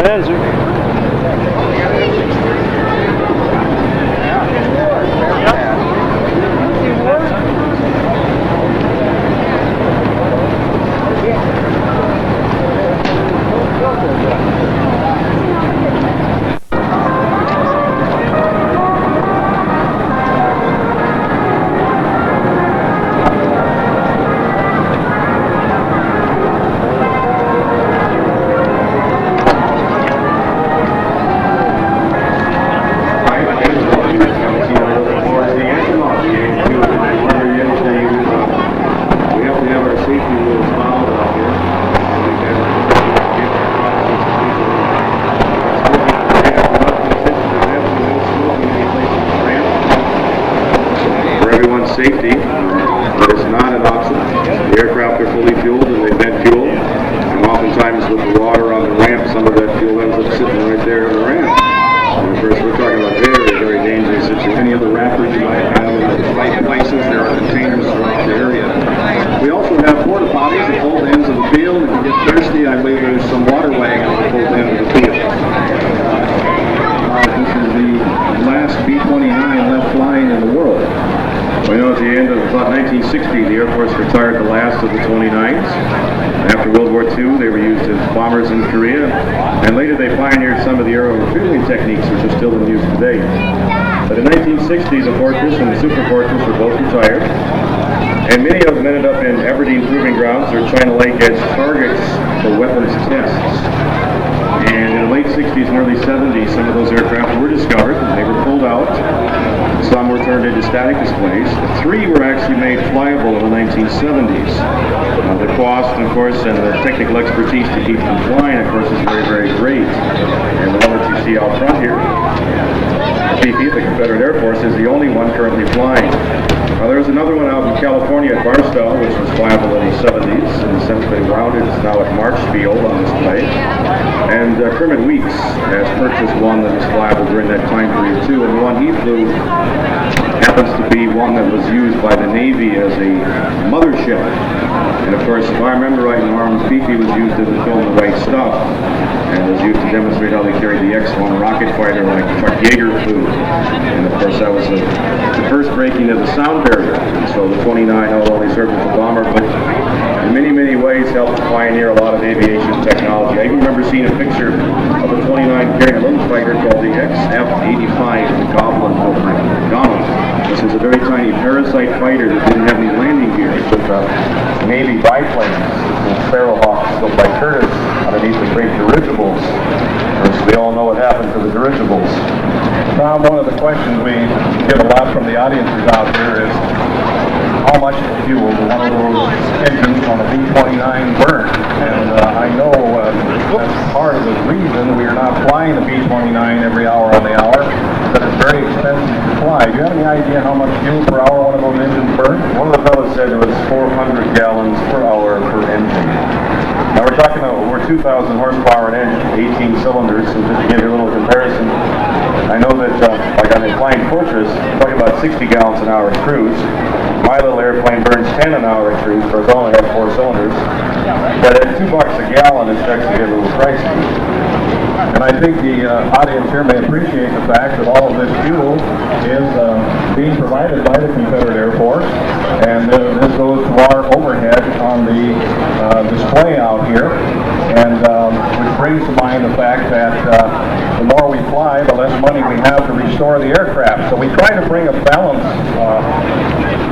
That is. Safety, but it's not an option. The aircraft are fully fueled and they vent fuel, and oftentimes with the water on the ramp, some of that fuel ends up sitting right there on the ramp. And of course, we're talking about very, very dangerous situations. Any other wrappers you might have in the right places, there are containers throughout the area. We also have porta potties at both ends of the field. If you get thirsty, I believe there's some water wagons at both ends of the field. This is the last B-29 left flying in the world. We know at the end of about 1960, the Air Force retired the last of the 29s. After World War II, they were used as bombers in Korea, and later they pioneered some of the aero refueling techniques which are still in use today. But in 1960, the Fortress and the Super Fortress were both retired, and many of them ended up in Aberdeen Proving Grounds or China Lake as targets for weapons tests. And in the late 60s and early 70s, some of those aircraft were discovered, and they were pulled out. Some were turned into static displays. Three were actually made flyable in the 1970s. The cost, of course, and the technical expertise to keep them flying, of course, is very, very great. And the one that you see out front here, BP, the Confederate Air Force, is the only one currently flying. There was another one out in California at Barstow, which was flyable in the 70s, and since they wound it, it's now at Marshfield on display. And Kermit Weeks has purchased one that was flyable during that time period too, and the one he flew happens to be one that was used by the Navy as a mothership. And of course, if I remember right, Norm Fifi was used to film The Right Stuff, and was used to demonstrate how they carried the X-1 rocket fighter like Chuck Yeager flew. And of course, that was the first breaking of the sound barrier. And so the 29 not only served as a bomber, but in many, many ways helped pioneer a lot of aviation technology. I even remember seeing a picture of the 29 carrying a little fighter called the XF-85, the Goblin built by McDonnell. This is a very tiny parasite fighter that didn't have any landing gear. It took Navy biplanes, the Sparrowhawks built by Curtiss underneath the great dirigibles. Of course, we all know what happened to the dirigibles. Tom, one of the questions we get a lot from the audiences out here is how much fuel will one of those engines on a B-29 burn? And I know that's part of the reason we are not flying the B-29 every hour on the hour, that it's very expensive to fly. Do you have any idea how much fuel per hour one of those engines burn? One of the fellows said it was 400 gallons per hour per engine. Now we're talking about over 2,000 horsepower an engine, 18 cylinders, so just to give you a little comparison, I know that, like on the Flying Fortress, we're talking about 60 gallons an hour in cruise. My little airplane burns 10 an hour in cruise, but it only has 4 cylinders. But at $2 a gallon, it starts to get a little pricey. And I think the audience here may appreciate the fact that all of this fuel is being provided by the Confederate Air Force, and this goes to our overhead on the display out here, and which brings to mind the fact that the more we fly, the less money we have to restore the aircraft. So we try to bring a balance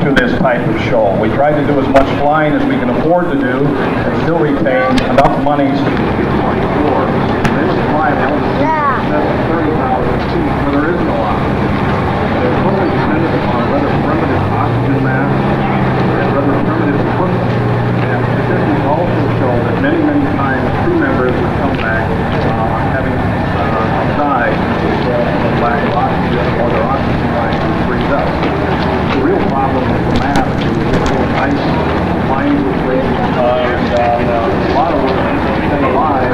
to this type of show. We try to do as much flying as we can afford to do and still retain enough monies to restore. This flight has 30,000 feet where there is no oxygen. It's totally dependent upon rather primitive oxygen mask and rather primitive equipment. And statistics also show that many, many times crew members would come back having died because of lack of oxygen or their oxygen line would freeze up. The real problem with the mask is the ice, flying with weight, and a lot of them stay alive.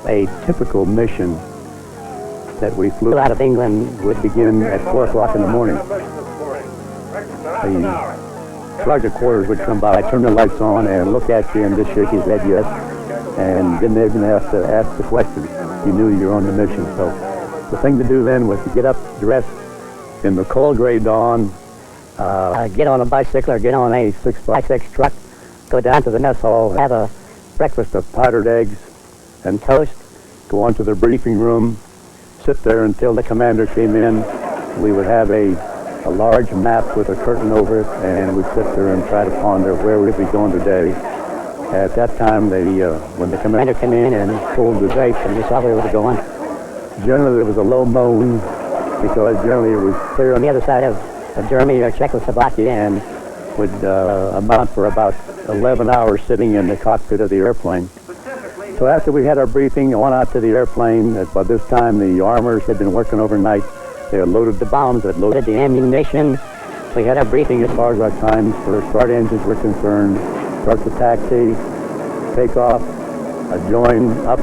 A typical mission that we flew out of England would begin at 4 o'clock in the morning. The sergeant quarters would come by, turn the lights on, and look at you and just shake his head yes, and didn't even have to ask the question. You knew you were on the mission. So the thing to do then was to get up, dress in the cold gray dawn, get on a bicycle or get on a 6x6 truck, go down to the mess hall, have a breakfast of powdered eggs and toast, go on to the briefing room, sit there until the commander came in. We would have a large map with a curtain over it, and we'd sit there and try to ponder where we'd be going today. At that time, when the commander came in and pulled the drapes and we saw where we were going, generally there was a low moan because generally it was clear on the other side of Germany or Czechoslovakia, and would amount for about 11 hours sitting in the cockpit of the airplane. So after we had our briefing, I went out to the airplane. By this time, the armors had been working overnight. They had loaded the bombs, they had loaded the ammunition. We had our briefing as far as our times for start engines were concerned. Start the taxi, take off, join up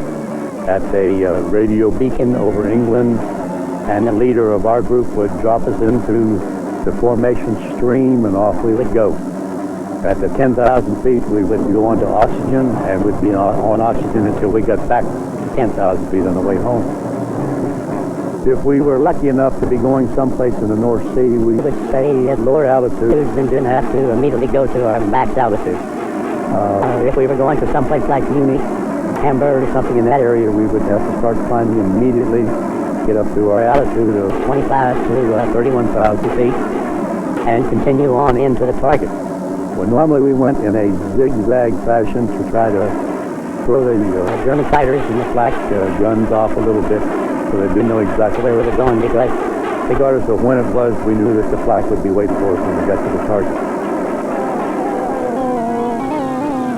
at a radio beacon over England, and the leader of our group would drop us into the formation stream, and off we would go. At the 10,000 feet, we would go on to oxygen, and we'd be on oxygen until we got back to 10,000 feet on the way home. If we were lucky enough to be going someplace in the North Sea, we would stay at lower altitudes and didn't have to immediately go to our max altitude. If we were going to someplace like Munich, Hamburg, or something in that area, we would have to start climbing immediately, get up to our altitude of 25 to 31,000 feet, and continue on into the target. Well, normally we went in a zigzag fashion to try to throw the German fighters and the flak guns off a little bit so they didn't know exactly where they were going, because regardless of when it was, we knew that the flak would be waiting for us when we got to the target.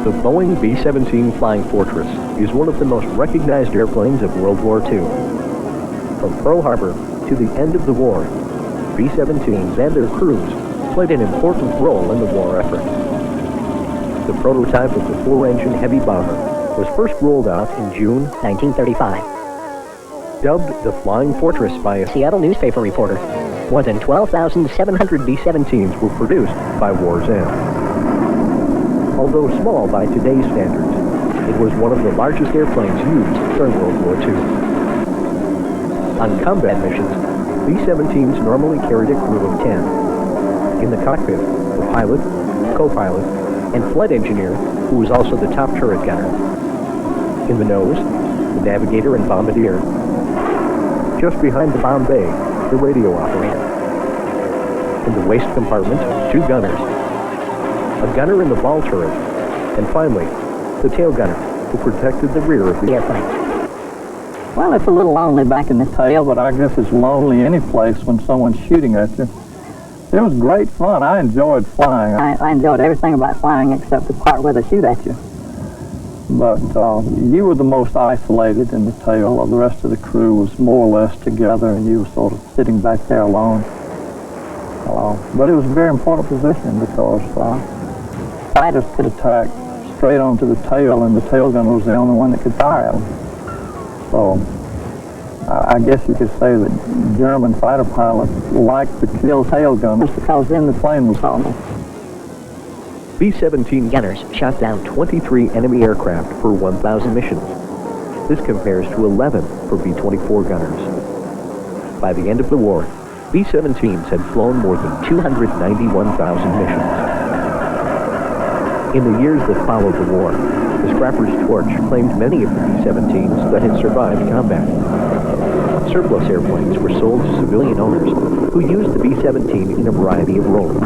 The Boeing B-17 Flying Fortress is one of the most recognized airplanes of World War II. From Pearl Harbor to the end of the war, B-17s and their crews played an important role in the war effort. The prototype of the 4-engine heavy bomber was first rolled out in June 1935. Dubbed the Flying Fortress by a Seattle newspaper reporter, more than 12,700 B-17s were produced by war's end. Although small by today's standards, it was one of the largest airplanes used during World War II. On combat missions, B-17s normally carried a crew of 10. In the cockpit, the pilot, co-pilot, and flight engineer, who was also the top turret gunner. In the nose, the navigator and bombardier. Just behind the bomb bay, the radio operator. In the waist compartment, 2 gunners. A gunner in the ball turret, and finally, the tail gunner, who protected the rear of the airplane. Well, it's a little lonely back in the tail, but I guess it's lonely any place when someone's shooting at you. It was great fun. I enjoyed flying. I enjoyed everything about flying except the part where they shoot at you. But you were the most isolated in the tail. The rest of the crew was more or less together, and you were sort of sitting back there alone. But it was a very important position because fighters could attack straight onto the tail, and the tail gunner was the only one that could fire at them. So I guess you could say that German fighter pilots liked to kill tail gunners because then the plane was on them. B-17 gunners shot down 23 enemy aircraft per 1,000 missions. This compares to 11 for B-24 gunners. By the end of the war, B-17s had flown more than 291,000 missions. In the years that followed the war, the Scrapper's Torch claimed many of the B-17s that had survived combat. Surplus airplanes were sold to civilian owners who used the B-17 in a variety of roles.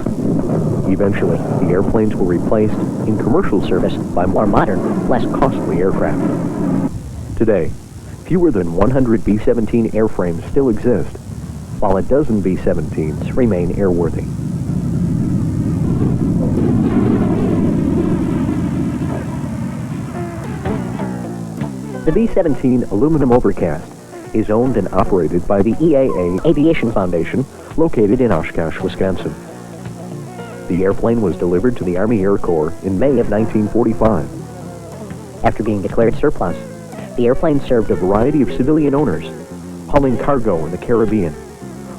Eventually, the airplanes were replaced in commercial service by more modern, less costly aircraft. Today, fewer than 100 B-17 airframes still exist, while a dozen B-17s remain airworthy. The B-17 aluminum overcast is owned and operated by the EAA Aviation Foundation, located in Oshkosh, Wisconsin. The airplane was delivered to the Army Air Corps in May of 1945. After being declared surplus, The airplane served a variety of civilian owners, hauling cargo in the Caribbean,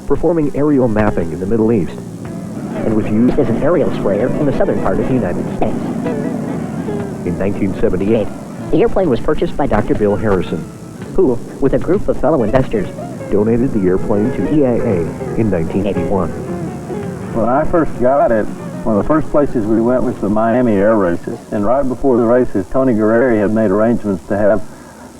performing aerial mapping in the Middle East, and was used as an aerial sprayer in the southern part of the United States. In 1978, the airplane was purchased by Dr. Bill Harrison, who, with a group of fellow investors, donated the airplane to EAA in 1981. When I first got it, one of the first places we went was the Miami Air Races. And right before the races, Tony Guerreri had made arrangements to have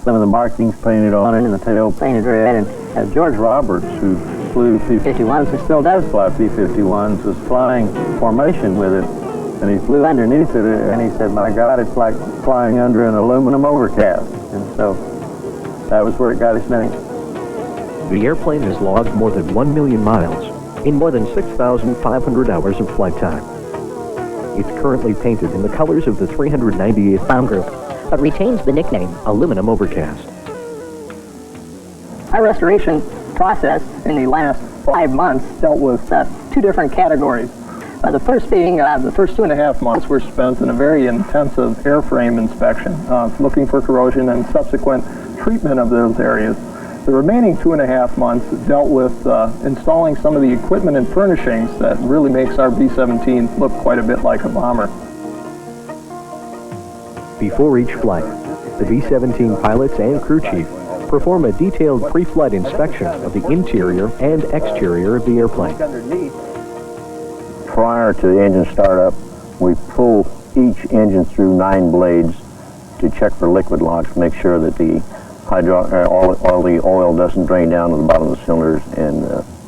some of the markings painted on it and the tail painted red. And George Roberts, who flew P-51s and still does fly P-51s, was flying formation with it. And he flew underneath it, and he said, "My God, it's like flying under an aluminum overcast." And so that was where it got its name. The airplane has logged more than 1 million miles in more than 6,500 hours of flight time. It's currently painted in the colors of the 398th Bomb Group, but retains the nickname Aluminum Overcast. Our restoration process in the last 5 months dealt with 2 different categories. The first being the first 2.5 months were spent in a very intensive airframe inspection, looking for corrosion and subsequent treatment of those areas. The remaining 2.5 months dealt with installing some of the equipment and furnishings that really makes our B-17 look quite a bit like a bomber. Before each flight, the B-17 pilots and crew chief perform a detailed pre-flight inspection of the interior and exterior of the airplane. Prior to the engine startup, we pull each engine through 9 blades to check for liquid locks, make sure that the all the oil doesn't drain down to the bottom of the cylinders and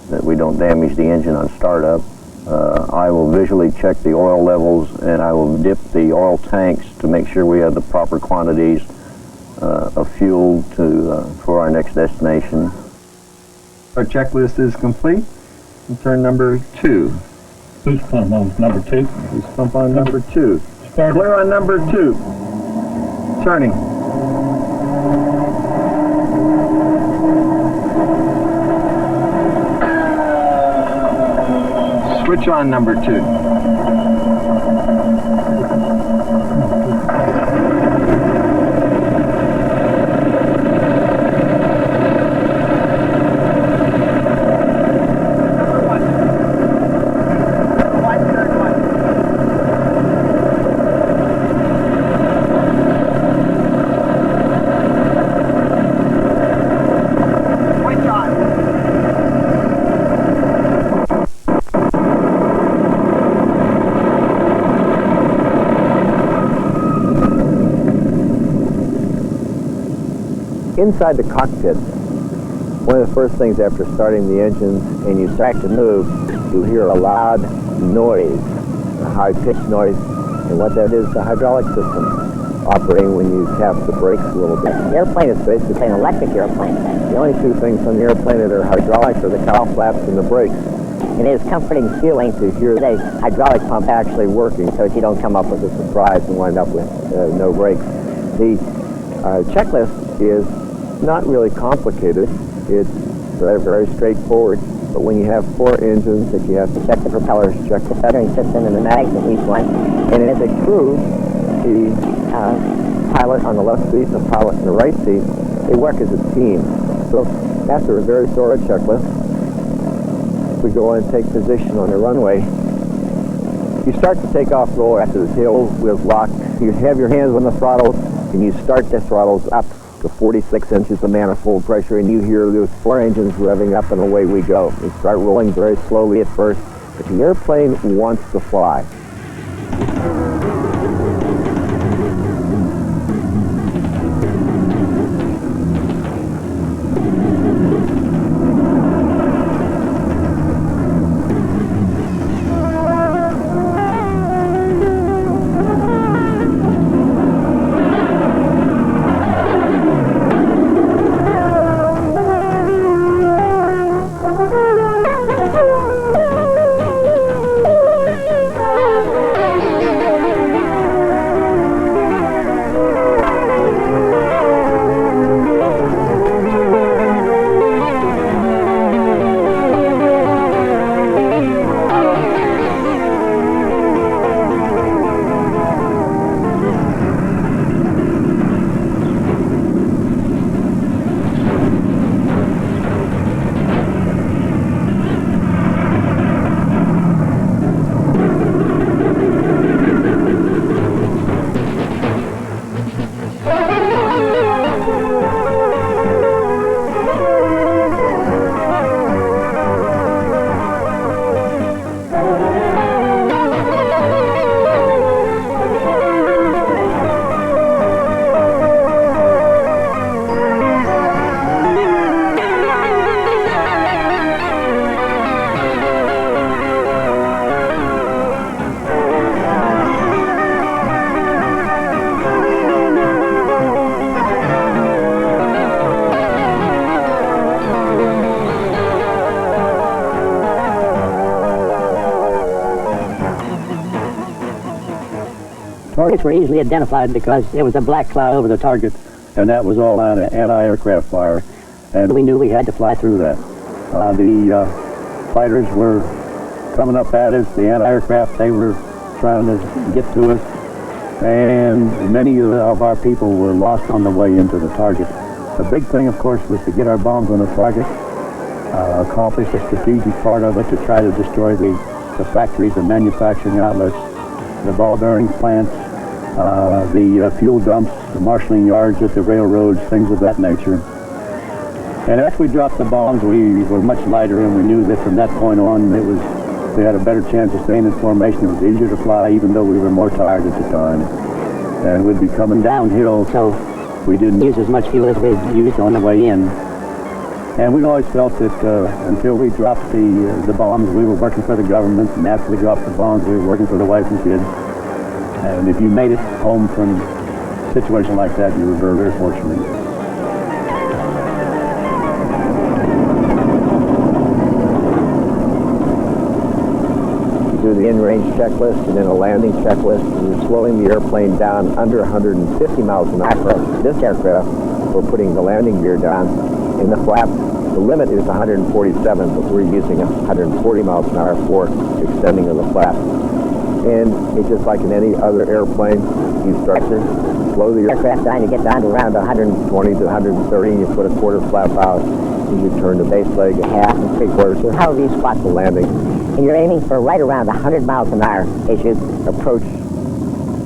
that we don't damage the engine on startup. I will visually check the oil levels, and I will dip the oil tanks to make sure we have the proper quantities of fuel for our next destination. Our checklist is complete. And turn number 2. Who's pump on number 2? Who's pump on number 2? Clear on number 2. Turning. Switch on number 2. Inside the cockpit, one of the first things after starting the engines and you start to move, you hear a loud noise, a high-pitched noise, and what that is, the hydraulic system operating when you tap the brakes a little bit. The airplane is basically an electric airplane. The only 2 things on the airplane that are hydraulic are the cowl flaps and the brakes. It is comforting feeling to hear the hydraulic pump actually working so that you don't come up with a surprise and wind up with no brakes. The checklist is not really complicated. It's very, very straightforward. But when you have 4 engines that you have to check the propellers, check the feathering system and the mags of each one, and as a crew, the pilot on the left seat and the pilot on the right seat, they work as a team. So after a very thorough checklist, we go and take position on the runway. You start to take off roll after the tail wheels lock. You have your hands on the throttles, and you start the throttles up to 46 inches of manifold pressure, and you hear those 4 engines revving up, and away we go. We start rolling very slowly at first, but the airplane wants to fly. targets were easily identified because there was a black cloud over the target, and that was all on anti-aircraft fire, and we knew we had to fly through that. The fighters were coming up at us, the anti-aircraft, they were trying to get to us, and many of our people were lost on the way into the target. The big thing, of course, was to get our bombs on the target, accomplish the strategic part of it to try to destroy the factories, the manufacturing outlets, the ball bearing plants, the fuel dumps, the marshalling yards at the railroads, things of that nature. And after we dropped the bombs, we were much lighter, and we knew that from that point on, we had a better chance of staying in formation. It was easier to fly, even though we were more tired at the time. And we'd be coming downhill, so we didn't use as much fuel as we used on the way in. And we always felt that until we dropped the bombs, we were working for the government, and after we dropped the bombs, we were working for the wife and kids. And if you made it home from a situation like that, you were very, very fortunate. Do the in-range checklist and then a landing checklist. We're slowing the airplane down under 150 miles an hour. For this aircraft, we're putting the landing gear down in the flap. The limit is 147, but we're using 140 miles an hour for extending of the flap. And it's just like in any other airplane, you start to slow the aircraft down, you get down to around 120 to 130, and you put a quarter flap out, and you turn the base leg a half and 3/4, or however you spot the landing. And you're aiming for right around 100 miles an hour as you approach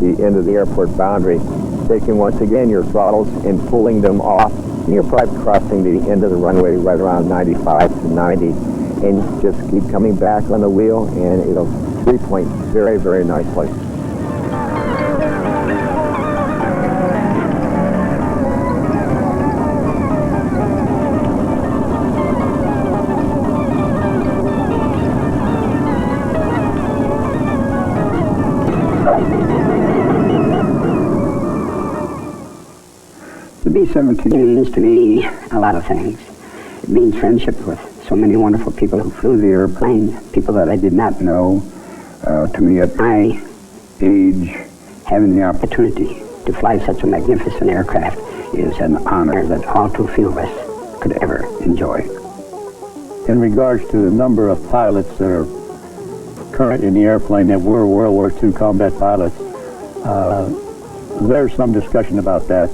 the end of the airport boundary. Taking once again your throttles and pulling them off. And you're probably crossing the end of the runway right around 95 to 90. And just keep coming back on the wheel, and it'll three-point very, very nicely. The B-17 means to me a lot of things. It means friendship with so many wonderful people who flew the airplane, people that I did not know. To me, at my age, having the opportunity to fly such a magnificent aircraft is an honor that all too few of us could ever enjoy. In regards to the number of pilots that are current in the airplane that were World War II combat pilots, there's some discussion about that.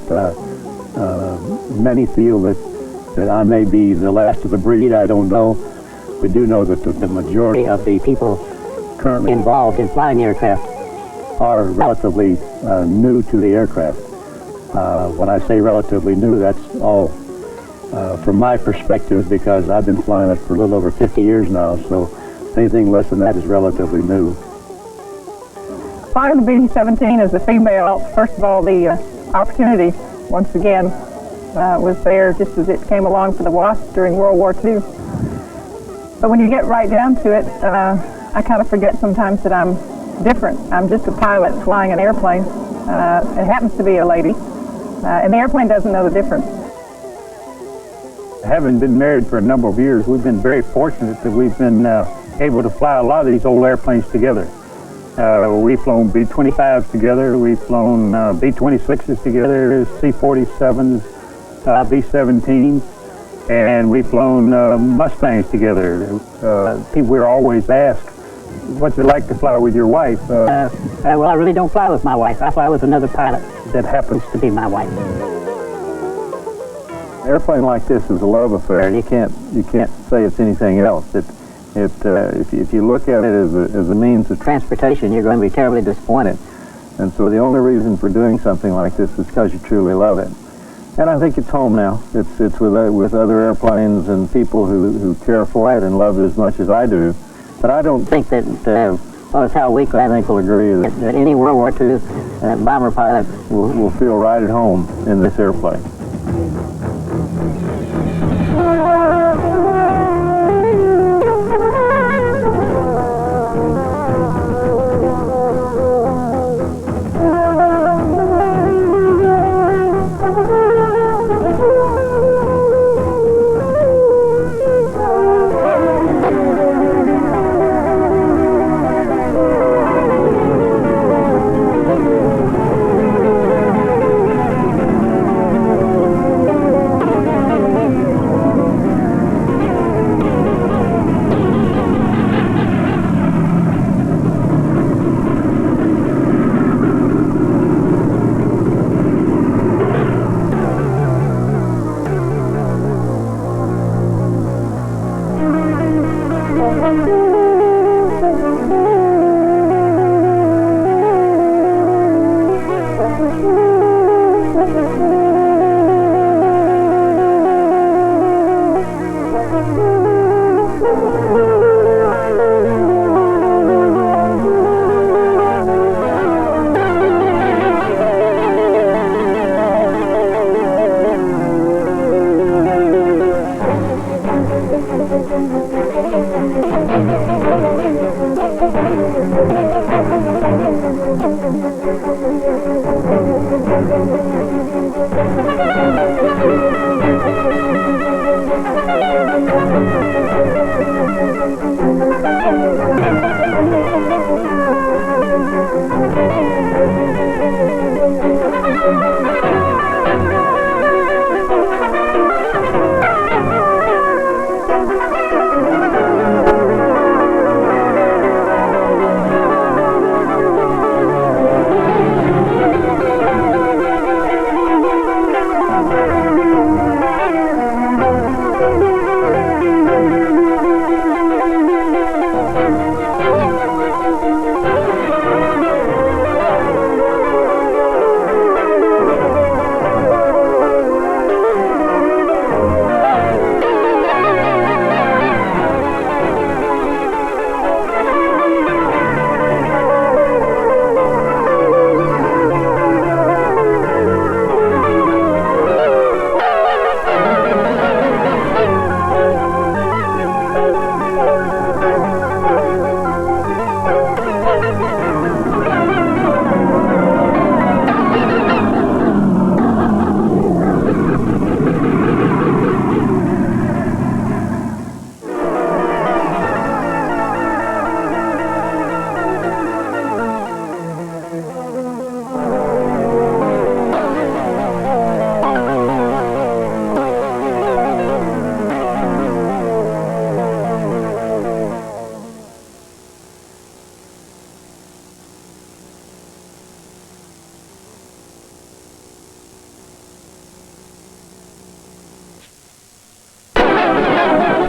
Many feel that I may be the last of the breed. I don't know. We do know that the majority of the people currently involved in flying aircraft are relatively new to the aircraft. When I say relatively new, that's all from my perspective, because I've been flying it for a little over 50 years now, so anything less than that is relatively new. Flying the B-17 as a female, first of all, the opportunity, once again, was there just as it came along for the WASP during World War II. But when you get right down to it, I kind of forget sometimes that I'm different. I'm just a pilot flying an airplane. It happens to be a lady, and the airplane doesn't know the difference. Having been married for a number of years, we've been very fortunate that we've been able to fly a lot of these old airplanes together. We've flown B-25s together, we've flown B-26s together, C-47s, B-17s, and we've flown Mustangs together. People were always asked, what's it like to fly with your wife? Well, I really don't fly with my wife. I fly with another pilot That happens. to be my wife. An airplane like this is a love affair. You can't say it's anything else. If you look at it as a means of Transportation, you're going to be terribly disappointed. And so the only reason for doing something like this is because you truly love it. And I think it's home now. It's with other airplanes and people who care for it and love it as much as I do. But I don't I think that, well, it's how weak I think will agree that any World War II bomber pilot will feel right at home in this airplane.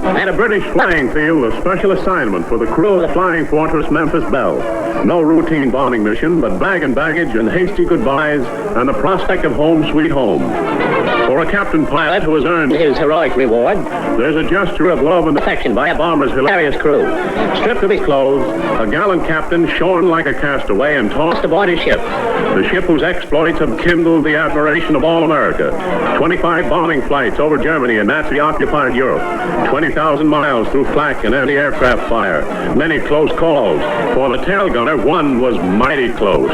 At a British flying field, a special assignment for the crew of the Flying Fortress Memphis Belle. No routine bombing mission, but bag and baggage and hasty goodbyes and the prospect of home sweet home. For a captain pilot who has earned his heroic reward, there's a gesture of love and affection by a bomber's hilarious crew. Stripped of his clothes, a gallant captain shorn like a castaway and tossed aboard his ship. The ship whose exploits have kindled the admiration of all America. 25 bombing flights over Germany and Nazi-occupied Europe. 20,000 miles through flak and anti-aircraft fire. Many close calls. For the tail gunner, one was mighty close.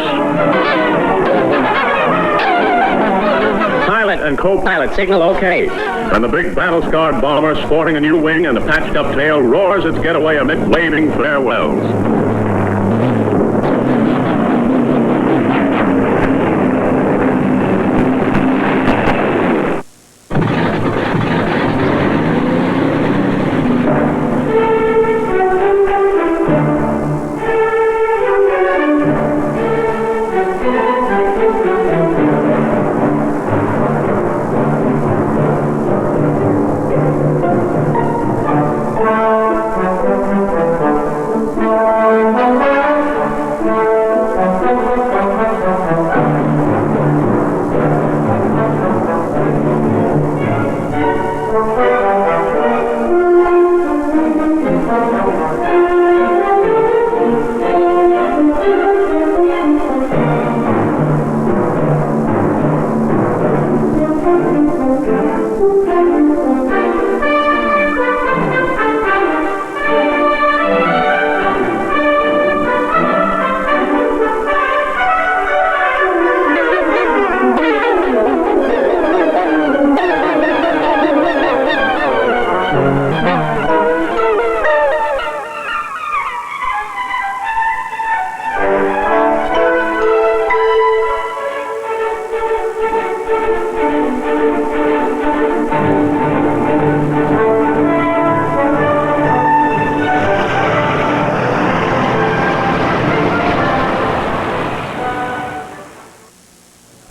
Pilot and co-pilot signal okay. And the big battle-scarred bomber, sporting a new wing and a patched-up tail, roars its getaway amid waving farewells.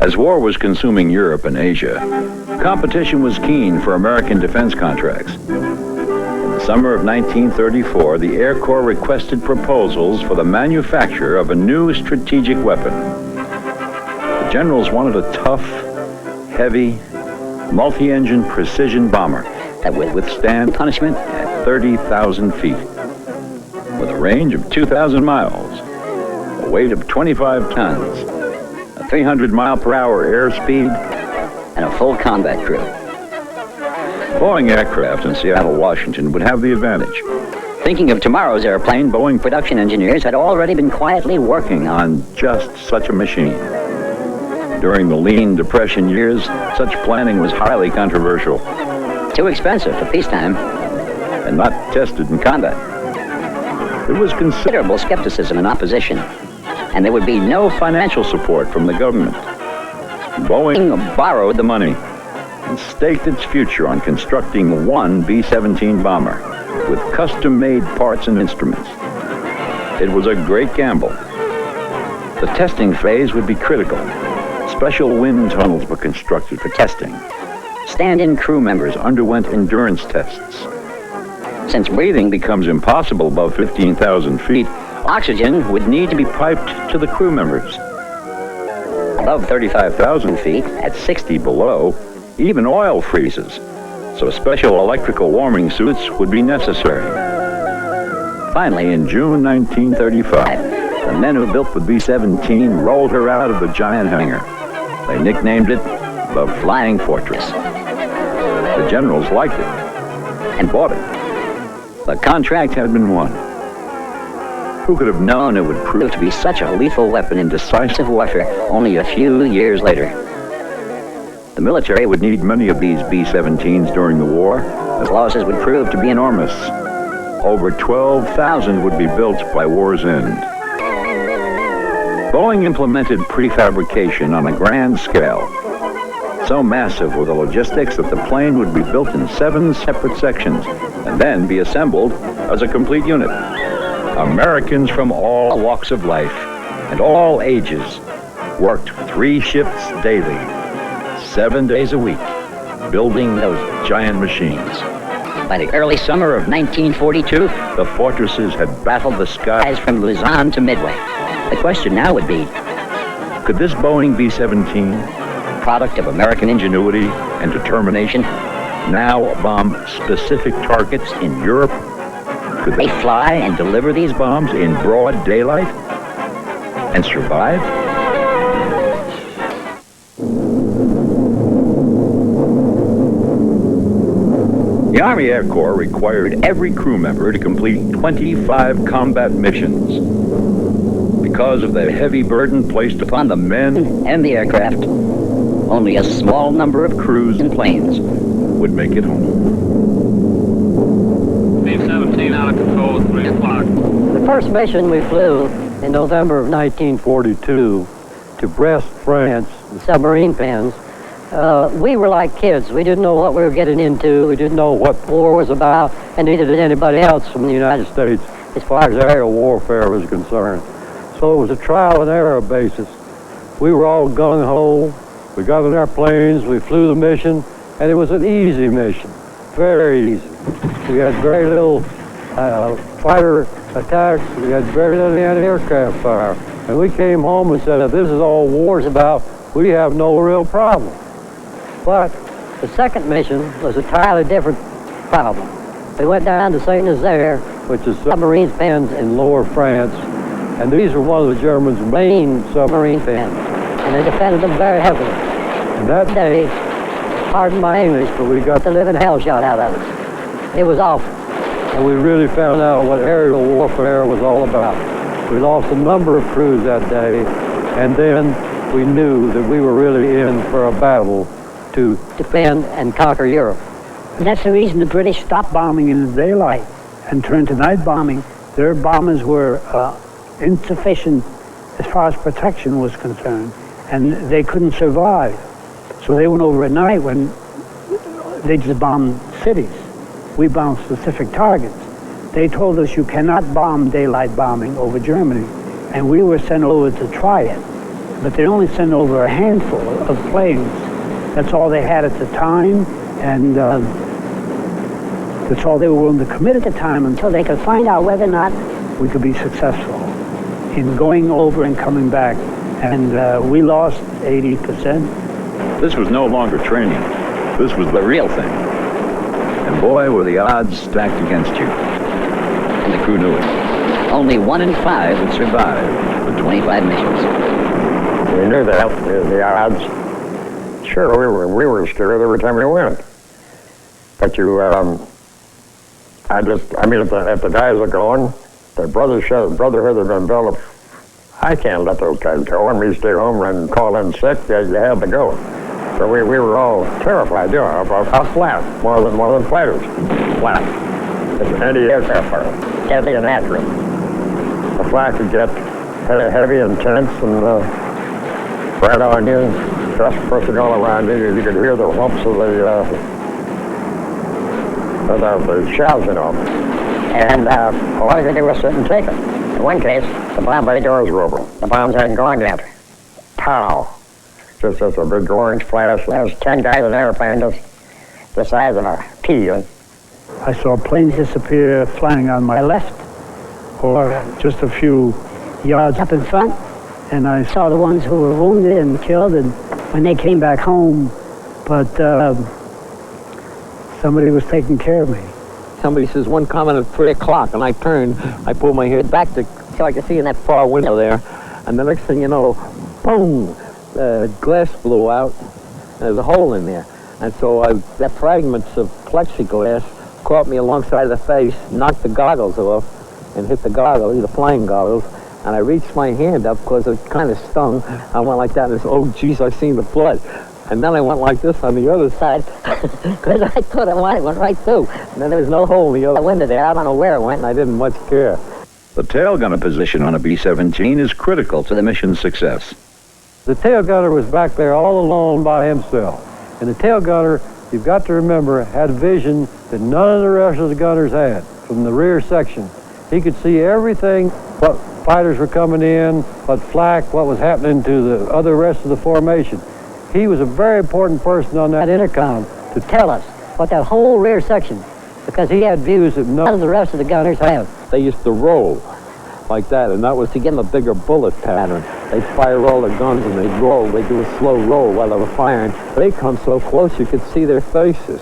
As war was consuming Europe and Asia, competition was keen for American defense contracts. In the summer of 1934, the Air Corps requested proposals for the manufacture of a new strategic weapon. The generals wanted a tough, heavy, multi-engine precision bomber that would withstand punishment at 30,000 feet, with a range of 2,000 miles, a weight of 25 tons, 300-mile-per-hour airspeed, and a full combat crew. Boeing aircraft in Seattle, Washington would have the advantage. Thinking of tomorrow's airplane, Boeing production engineers had already been quietly working on just such a machine. During the lean Depression years, such planning was highly controversial. Too expensive for peacetime, and not tested in combat. There was considerable skepticism and opposition, and there would be no financial support from the government. Boeing borrowed the money and staked its future on constructing one B-17 bomber with custom-made parts and instruments. It was a great gamble. The testing phase would be critical. Special wind tunnels were constructed for testing. Stand-in crew members underwent endurance tests. Since breathing becomes impossible above 15,000 feet, oxygen would need to be piped to the crew members. Above 35,000 feet, at 60 below, even oil freezes, so special electrical warming suits would be necessary. Finally, in June 1935, the men who built the B-17 rolled her out of the giant hangar. They nicknamed it the Flying Fortress. The generals liked it and bought it. The contract had been won. Who could have known it would prove to be such a lethal weapon in decisive warfare only a few years later? The military would need many of these B-17s during the war. The losses would prove to be enormous. Over 12,000 would be built by war's end. Boeing implemented prefabrication on a grand scale. So massive were the logistics that the plane would be built in 7 separate sections and then be assembled as a complete unit. Americans from all walks of life and all ages worked 3 shifts daily, 7 days a week, building those giant machines. By the early summer of 1942, The fortresses had battled the skies. as from Luzon to Midway. The question now would be, Could this Boeing B-17, product of American ingenuity and determination, now bomb specific targets in Europe? Could they they fly and deliver these bombs? bombs in broad daylight and survive? The Army Air Corps required every crew member to complete 25 combat missions. Because of the heavy burden placed upon the men And the aircraft. Only a small number of crews and planes. would make it home. B-17 out of control at 3 o'clock. The first mission we flew in November of 1942 to Brest, France, the submarine pens. We were like kids. We didn't know what we were getting into. We didn't know what war was about, and neither did anybody else from the United States as far as aerial warfare was concerned. So it was a trial and error basis. We were all gung-ho. We got in our planes, we flew the mission, and it was an easy mission, very easy. We had very little fighter attacks. We had very little anti-aircraft fire. And we came home and said, if this is all war's about, we have no real problem. But the second mission was a entirely different problem. We went down to St. Nazaire, which is submarine pens in Lower France, and these were one of the Germans' main submarine pens, and they defended them very heavily. And that day, pardon my English, but we got the living hell shot out of us. It was awful. And we really found out what aerial warfare was all about. We lost a number of crews that day, and then we knew that we were really in for a battle to defend and conquer Europe. And that's the reason the British stopped bombing in the daylight and turned to night bombing. Their bombers were insufficient as far as protection was concerned, and they couldn't survive. So they went over at night when they just bombed cities. We bombed specific targets. They told us you cannot bomb daylight bombing over Germany, and we were sent over to try it. But they only sent over a handful of planes. That's all they had at the time, and that's all they were willing to commit at the time until they could find out whether or not we could be successful in going over and coming back. And we lost 80%. This was no longer training. This was the real thing. And boy, were the odds stacked against you. And the crew knew it. Only 1 in 5 would survive the 25 missions. We knew that. The odds. Sure, we were scared every time we went. But if the guys are going, the brotherhood had been built up. I can't let those guys go, and we stay home and call in sick. You had to go. So we were all terrified, of flat, more than fighters. Flat. It's an anti-aircraft fire. Deadly and accurate. The flak could get heavy and tense and right on you, just pushing all around you. You could hear the lumps of the shells, And all you could do was sit and take it. In one case, the bomb bay doors were open. The bombs hadn't gone yet. Pow! Just a big orange flash. There was 10 guys in an airplane just the size of a pea. I saw planes disappear flying on my left, or just a few yards up in front, and I saw the ones who were wounded and killed, and when they came back home, but somebody was taking care of me. Somebody says one comment at 3 o'clock, and I turned, I pulled my head back so I could see in that far window there, and the next thing you know, boom, the glass blew out, and there's a hole in there. And so the fragments of plexiglass caught me alongside of the face, knocked the goggles off, and hit the goggles, the flying goggles, and I reached my hand up because it kind of stung. I went like that, and I said, oh, geez, I seen the blood. And then I went like this on the other side, because I thought it went right through. And then there was no hole in the other window there. I don't know where it went, and I didn't much care. The tail gunner position on a B-17 is critical to the mission's success. The tail gunner was back there all alone by himself. And the tail gunner, you've got to remember, had vision that none of the rest of the gunners had from the rear section. He could see everything, what fighters were coming in, what flak, what was happening to the other rest of the formation. He was a very important person on that intercom to tell us what that whole rear section because he had views that none of the rest of the gunners have. They used to roll like that, and that was to give them a bigger bullet pattern. They'd fire all their guns and they'd roll. They'd do a slow roll while they were firing. They come so close you could see their faces.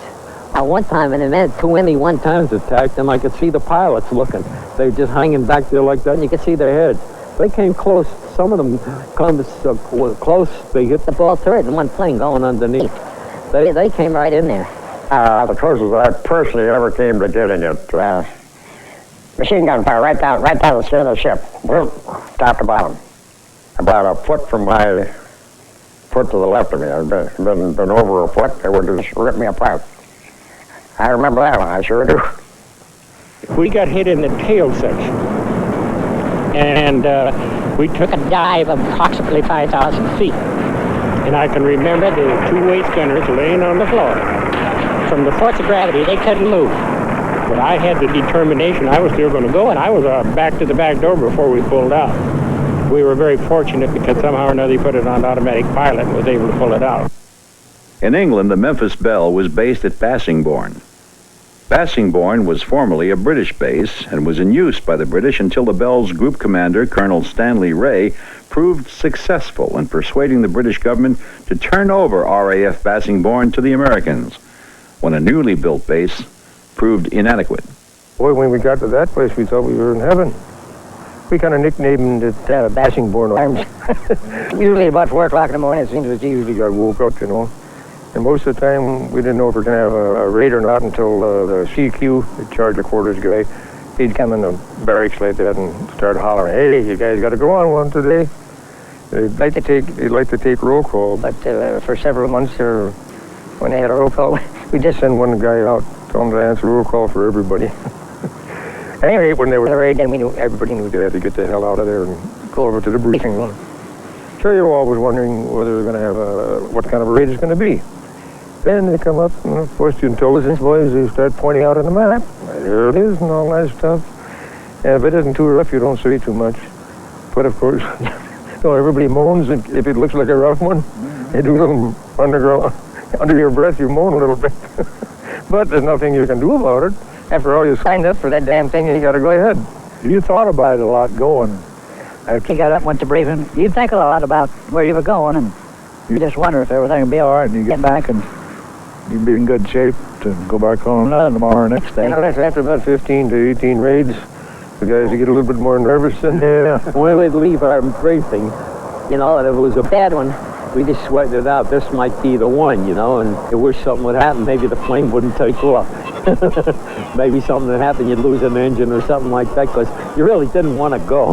One time in a minute, two enemy times attacked, and I could see the pilots looking. They were just hanging back there like that, and you could see their heads. They came close. Some of them come so close, they hit the ball turret in one plane going underneath. They came right in there. The closest I personally ever came to getting it, machine gun fire right down the center of the ship, top to bottom. About a foot from my foot to the left of me. I'd been over a foot. They would just rip me apart. I remember that one, I sure do. We got hit in the tail section, and we took a dive of approximately 5,000 feet. And I can remember the two waist gunners laying on the floor. From the force of gravity, they couldn't move. But I had the determination I was still going to go, and I was back to the back door before we pulled out. We were very fortunate because somehow or another he put it on automatic pilot and was able to pull it out. In England, the Memphis Belle was based at Bassingbourn. Bassingbourn was formerly a British base and was in use by the British until the Belle's group commander, Colonel Stanley Ray, proved successful in persuading the British government to turn over RAF Bassingbourn to the Americans, when a newly built base proved inadequate. Boy, when we got to that place, we thought we were in heaven. We kind of nicknamed it Bassingbourn Arms. Usually about 4 o'clock in the morning, it seems as usually got woke up, you know. And most of the time, we didn't know if we were going to have a raid or not until the CQ, the charge of quarters guy, he'd come in the barracks like that and start hollering, "Hey, you guys got to go on one today." They'd like to take roll call. But for several months there, when they had a roll call, we just send one guy out, tell him to answer roll call for everybody. At any rate, when they were raid, then everybody knew they had to get the hell out of there and go over to the briefing room. Sure, you were always wondering whether they're going to have what kind of a raid it's going to be. Then they come up, and of course, you told us, these boys, they start pointing out on the map. There it is, and all that stuff. And if it isn't too rough, you don't say too much. But of course, everybody moans if it looks like a rough one. You do a little underground, under your breath, you moan a little bit. But there's nothing you can do about it. After all, you signed up for that damn thing, you got to go ahead. You thought about it a lot going. After you got up, went to briefing, you'd think a lot about where you were going, and you just wonder if everything would be all right, and you get back and you'd be in good shape to go back on tomorrow or next day. You know, that's after about 15 to 18 raids, the guys get a little bit more nervous. And when we'd leave our briefing, you know, and if it was a bad one, we just sweated it out. This might be the one, you know, and you wish something would happen. Maybe the plane wouldn't take off. Maybe something would happen, you'd lose an engine or something like that, because you really didn't want to go.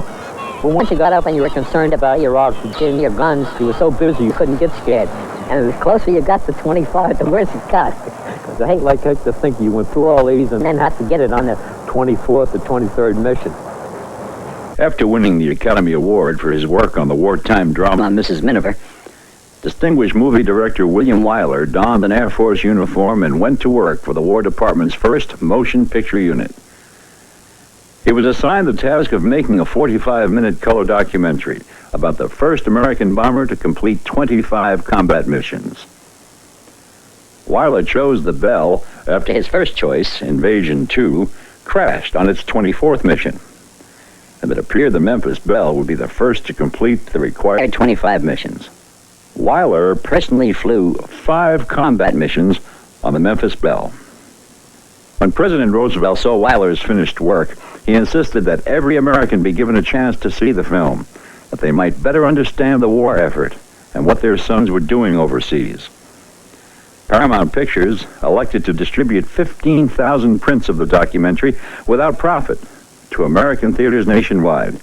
But once you got up and you were concerned about your oxygen, your guns, you were so busy you couldn't get scared. And the closer you got to 25, the worse it got. Because I hate to think you went through all these and then had to get it on the 24th or 23rd mission. After winning the Academy Award for his work on the wartime drama Mrs. Miniver, distinguished movie director William Wyler donned an Air Force uniform and went to work for the War Department's first motion picture unit. He was assigned the task of making a 45-minute color documentary about the first American bomber to complete 25 combat missions. Wyler chose the Belle after his first choice, Invasion 2, crashed on its 24th mission. And it appeared the Memphis Belle would be the first to complete the required 25 missions. Wyler personally flew 5 combat missions on the Memphis Belle. When President Roosevelt saw Wyler's finished work, he insisted that every American be given a chance to see the film, that they might better understand the war effort and what their sons were doing overseas. Paramount Pictures elected to distribute 15,000 prints of the documentary without profit to American theaters nationwide.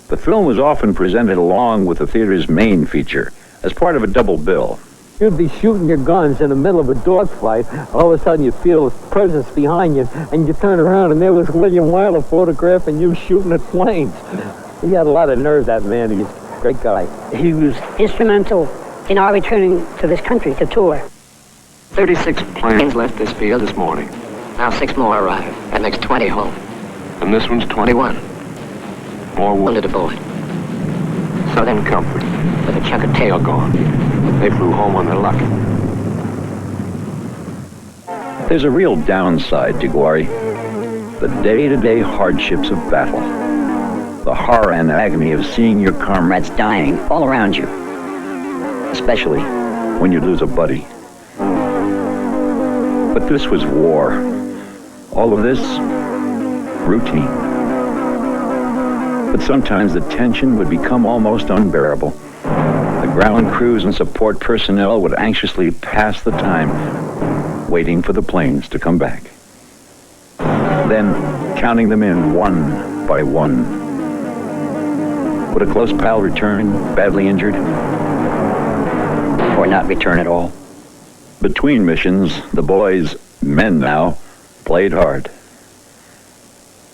The film was often presented along with the theater's main feature as part of a double bill. You'd be shooting your guns in the middle of a dogfight. All of a sudden you feel a presence behind you, and you turn around and there was William Wyler photographing you shooting at planes. He had a lot of nerve, that man. He's a great guy. He was instrumental in our returning to this country to tour. 36 planes left this field this morning. Now 6 more arrive. That makes 20 home. And this one's 21. More wounded aboard. Southern Comfort, with a chunk of tail gone. They flew home on their luck. There's a real downside to Gwari. The day-to-day hardships of battle. The horror and agony of seeing your comrades dying all around you. Especially when you lose a buddy. But this was war. All of this, routine. But sometimes the tension would become almost unbearable. The ground crews and support personnel would anxiously pass the time waiting for the planes to come back. Then counting them in one by one. Would a close pal return, badly injured? Or not return at all? Between missions, the boys, men now, played hard.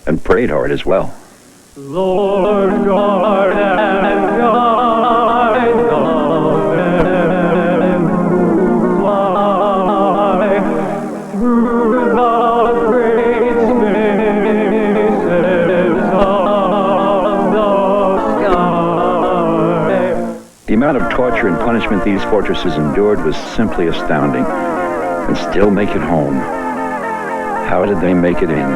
And prayed hard as well. Lord God and guide the fly through the great spaces of the sky. The amount of torture and punishment these fortresses endured was simply astounding. And still make it home. How did they make it in?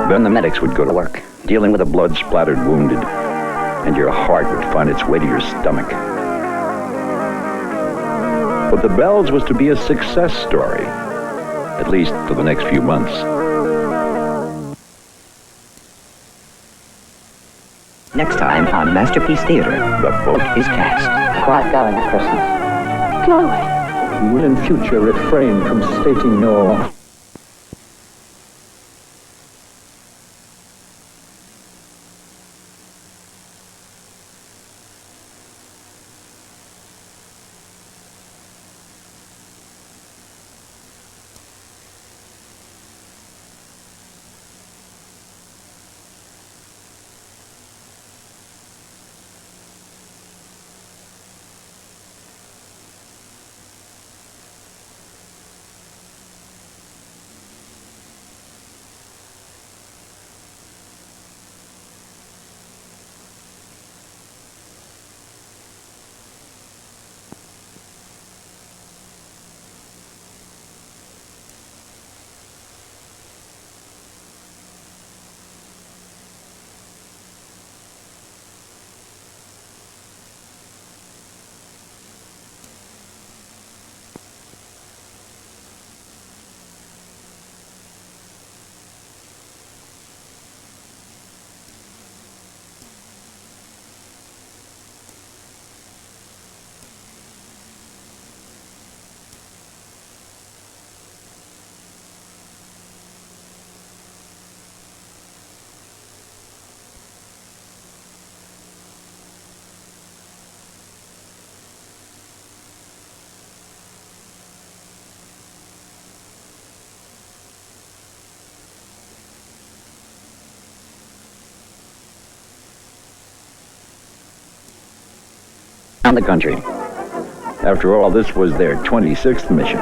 Then the medics would go to work, dealing with a blood-splattered wounded, and your heart would find its way to your stomach. But the Bells was to be a success story, at least for the next few months. Next time on Masterpiece Theater, the boat is cast. Quite going at Christmas. Chloe. You will in future refrain from stating no. The country. After all, this was their 26th mission.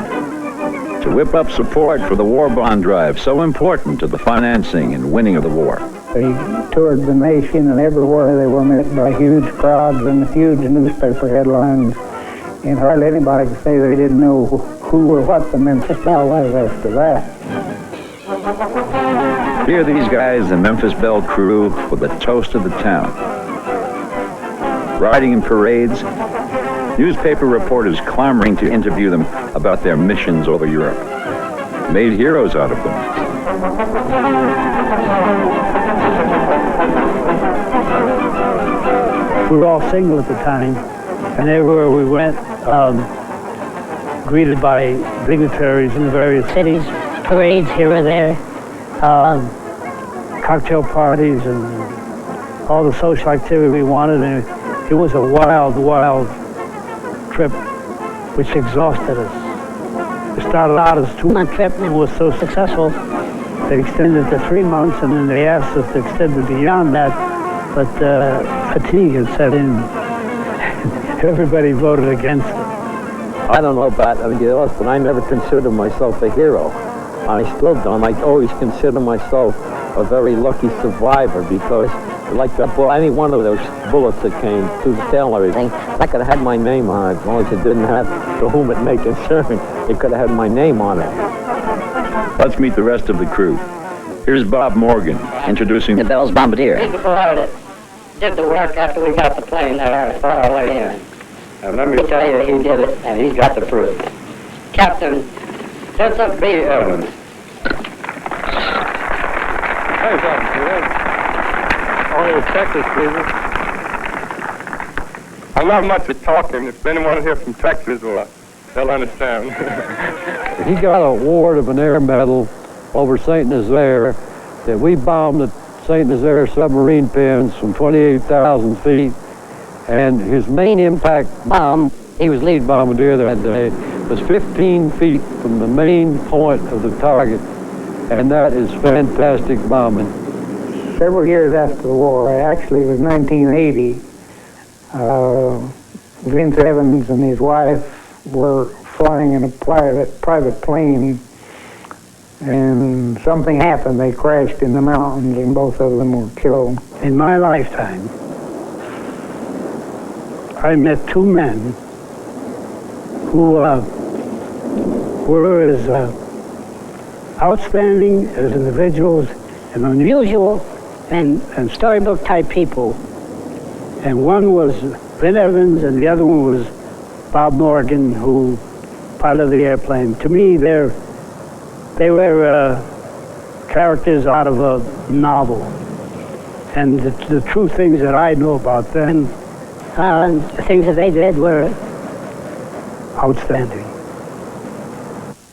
To whip up support for the war bond drive, so important to the financing and winning of the war. They toured the nation, and everywhere they were met by huge crowds and huge newspaper headlines. And hardly anybody could say they didn't know who or what the Memphis Belle was after that. Here these guys, the Memphis Belle crew, were the toast of the town. Riding in parades, newspaper reporters clamoring to interview them about their missions over Europe. Made heroes out of them. We were all single at the time, and everywhere we went, greeted by dignitaries in the various cities, parades here or there, cocktail parties, and all the social activity we wanted. And it was a wild, wild trip which exhausted us. It started out as a 2-month trip and it was so successful they extended to 3 months, and then they asked us to extend it beyond that, but fatigue had set in. Everybody voted against it. I don't know about everybody else, but I never considered myself a hero. I still don't. I always consider myself a very lucky survivor because like any one of those bullets that came through the tail and everything, I could have had my name on it, as long as it didn't have to whom it may concern. It could have had my name on it. Let's meet the rest of the crew. Here's Bob Morgan introducing the Bell's bombardier. He's the pilot that did the work after we got the plane there far away in. Let me tell you, he did it, and he's got the proof. Captain Vincent B. Evans. Hey, Captain. Only a Texas people. I'm not much at talking. If anyone here from Texas will, they'll understand. He got an award of an air medal over St. Nazaire that we bombed the St. Nazaire submarine pens from 28,000 feet. And his main impact bomb, he was lead bombardier that day, was 15 feet from the main point of the target. And that is fantastic bombing. Several years after the war, actually it was 1980, Vince Evans and his wife were flying in a private plane, and something happened. They crashed in the mountains, and both of them were killed. In my lifetime, I met two men who were as outstanding as individuals and unusual and storybook type people. And one was Vin Evans and the other one was Bob Morgan, who piloted the airplane. To me, they were characters out of a novel. And the true things that I know about them, the things that they did were outstanding.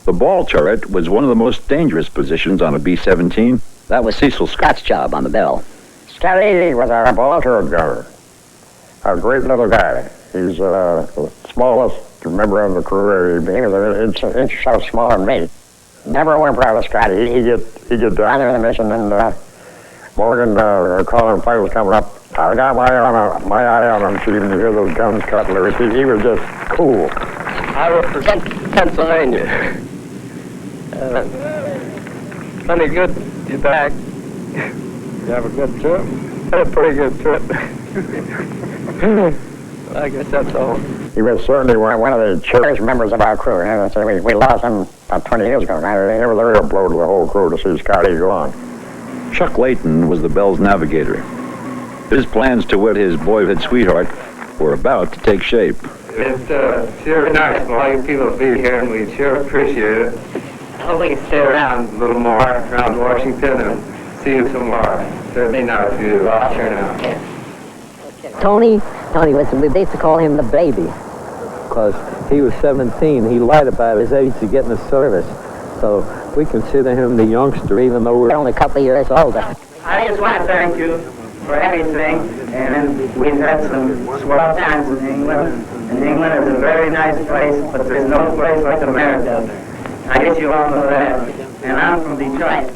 the ball turret was one of the most dangerous positions on a B-17. That was Cecil Scott's job on the Bell. Steady with our ball turret gunner. A great little guy. He's the smallest member of the crew. He was an inch so small and me. Never went proud of Scotty. He get down there in the mission, and Morgan calling flight was coming up. I got my eye on him, so you can hear those guns cutlery. He was just cool. I represent Pennsylvania. Plenty good. You're back. You have a good trip? Had a pretty good trip. I guess that's all. He was certainly one of the cherished members of our crew. We lost him about 20 years ago. It was a real blow to the whole crew to see Scotty go on. Chuck Layton was the Bell's navigator. His plans to wed his boyhood sweetheart were about to take shape. It's sure nice for all you people to be here, and we sure appreciate it. I hope we can stay around a little more around Washington and see you some more. Certainly nice of you. I'll turn out. Tony was, we used to call him the baby. Because he was 17. He lied about his age to get in the service. So we consider him the youngster, even though we're only a couple of years older. I just want to thank you for everything, and we've had some swell times in England. And England is a very nice place, but there's no place like America. I guess you all know that. And I'm from Detroit.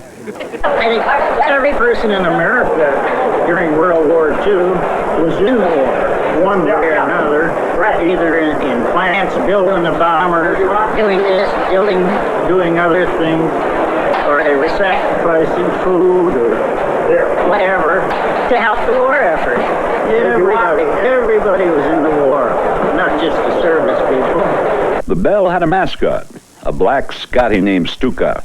I think every person in America during World War II was in the war, one way or another, either in France, building a bomber, doing this, doing other things, or they were sacrificing food or whatever to help the war effort. Everybody was in the war, not just the service people. The Bell had a mascot, a black Scotty named Stuka.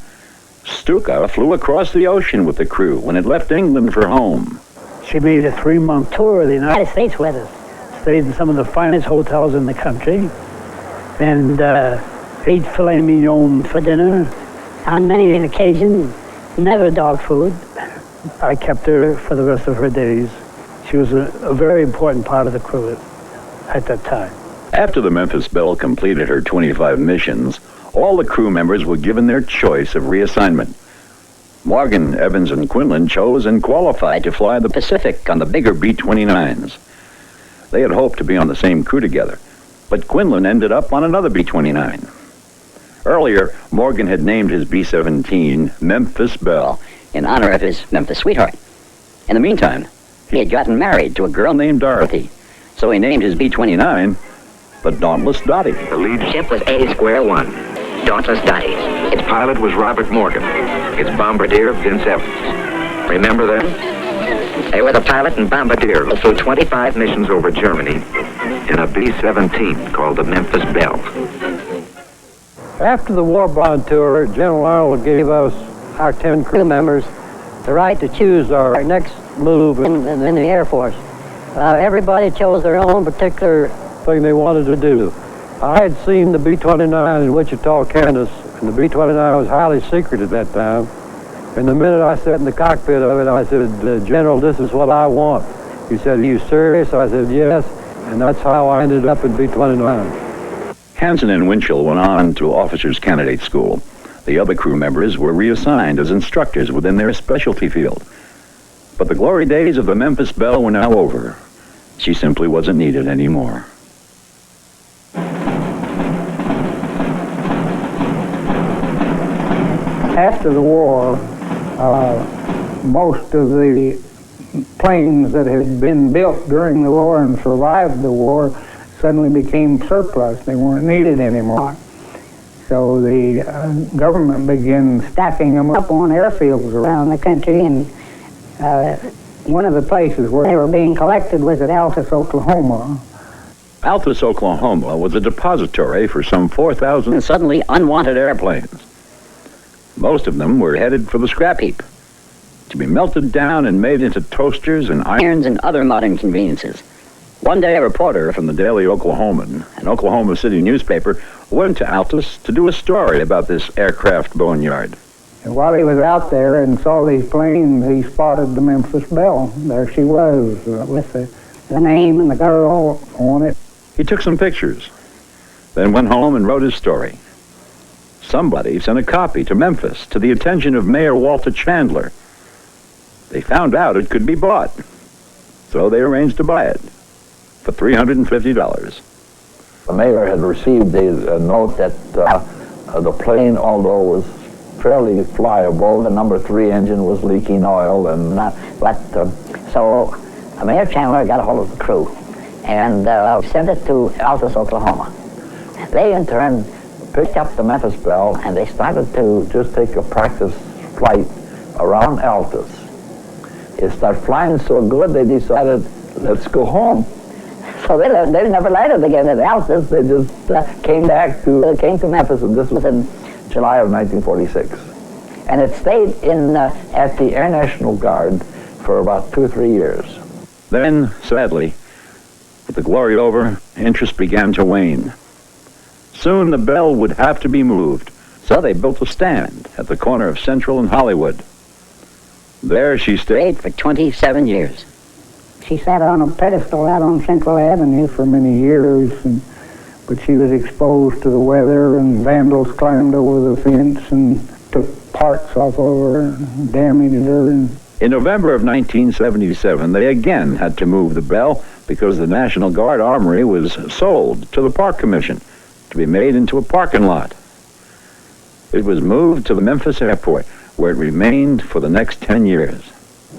Stuka flew across the ocean with the crew when it left England for home. She made a 3-month tour of the United States with us. Stayed in some of the finest hotels in the country, and ate filet mignon for dinner. On many an occasion, never dog food. I kept her for the rest of her days. She was a very important part of the crew at that time. After the Memphis Belle completed her 25 missions, all the crew members were given their choice of reassignment. Morgan, Evans, and Quinlan chose and qualified to fly the Pacific on the bigger B-29s. They had hoped to be on the same crew together, but Quinlan ended up on another B-29. Earlier, Morgan had named his B-17 Memphis Belle in honor of his Memphis sweetheart. In the meantime, he had gotten married to a girl named Dorothy, so he named his B-29 the Dauntless Dottie. The lead ship was A-Square-1, Dauntless Dottie. Its pilot was Robert Morgan. Its bombardier, Vince Evans. Remember them? They were the pilot and bombardier, also 25 missions over Germany in a B-17 called the Memphis Belle. After the war bond tour, General Arnold gave us, our 10 crew members, the right to choose our next move in the Air Force. Everybody chose their own particular thing they wanted to do. I had seen the B-29 in Wichita, Kansas, and the B-29 was highly secret at that time. And the minute I sat in the cockpit of it, I said, General, this is what I want. He said, are you serious? I said, yes. And that's how I ended up in B-29. Hansen and Winchell went on to officers' candidate school. The other crew members were reassigned as instructors within their specialty field. But the glory days of the Memphis Belle were now over. She simply wasn't needed anymore. After the war, most of the planes that had been built during the war and survived the war suddenly became surplus. They weren't needed anymore. So the government began stacking them up on airfields around the country, and one of the places where they were being collected was at Altus, Oklahoma. Altus, Oklahoma was a depository for some 4,000 suddenly unwanted airplanes. Most of them were headed for the scrap heap, to be melted down and made into toasters and irons and other modern conveniences. One day, a reporter from the Daily Oklahoman, an Oklahoma City newspaper, went to Altus to do a story about this aircraft boneyard. And while he was out there and saw these planes, he spotted the Memphis Belle. There she was, with the name and the girl on it. He took some pictures, then went home and wrote his story. Somebody sent a copy to Memphis to the attention of Mayor Walter Chandler. They found out it could be bought, so they arranged to buy it for $350. The mayor had received a note that the plane, although was fairly flyable, the number 3 engine was leaking oil and not. So Mayor Chandler got a hold of the crew and sent it to Altus, Oklahoma. They in turn picked up the Memphis Belle and they started to just take a practice flight around Altus. It started flying so good they decided, let's go home. So they never landed again at Altus. They just came to Memphis, and this was in July of 1946. And it stayed at the Air National Guard for about 2 or 3 years. Then, sadly, with the glory over, interest began to wane. Soon the Belle would have to be moved, so they built a stand at the corner of Central and Hollywood. There she stayed for 27 years. She sat on a pedestal out on Central Avenue for many years, but she was exposed to the weather, and vandals climbed over the fence and took parts off of her and damaged her. In November of 1977, they again had to move the Belle because the National Guard Armory was sold to the Park Commission to be made into a parking lot. It was moved to the Memphis Airport, where it remained for the next 10 years.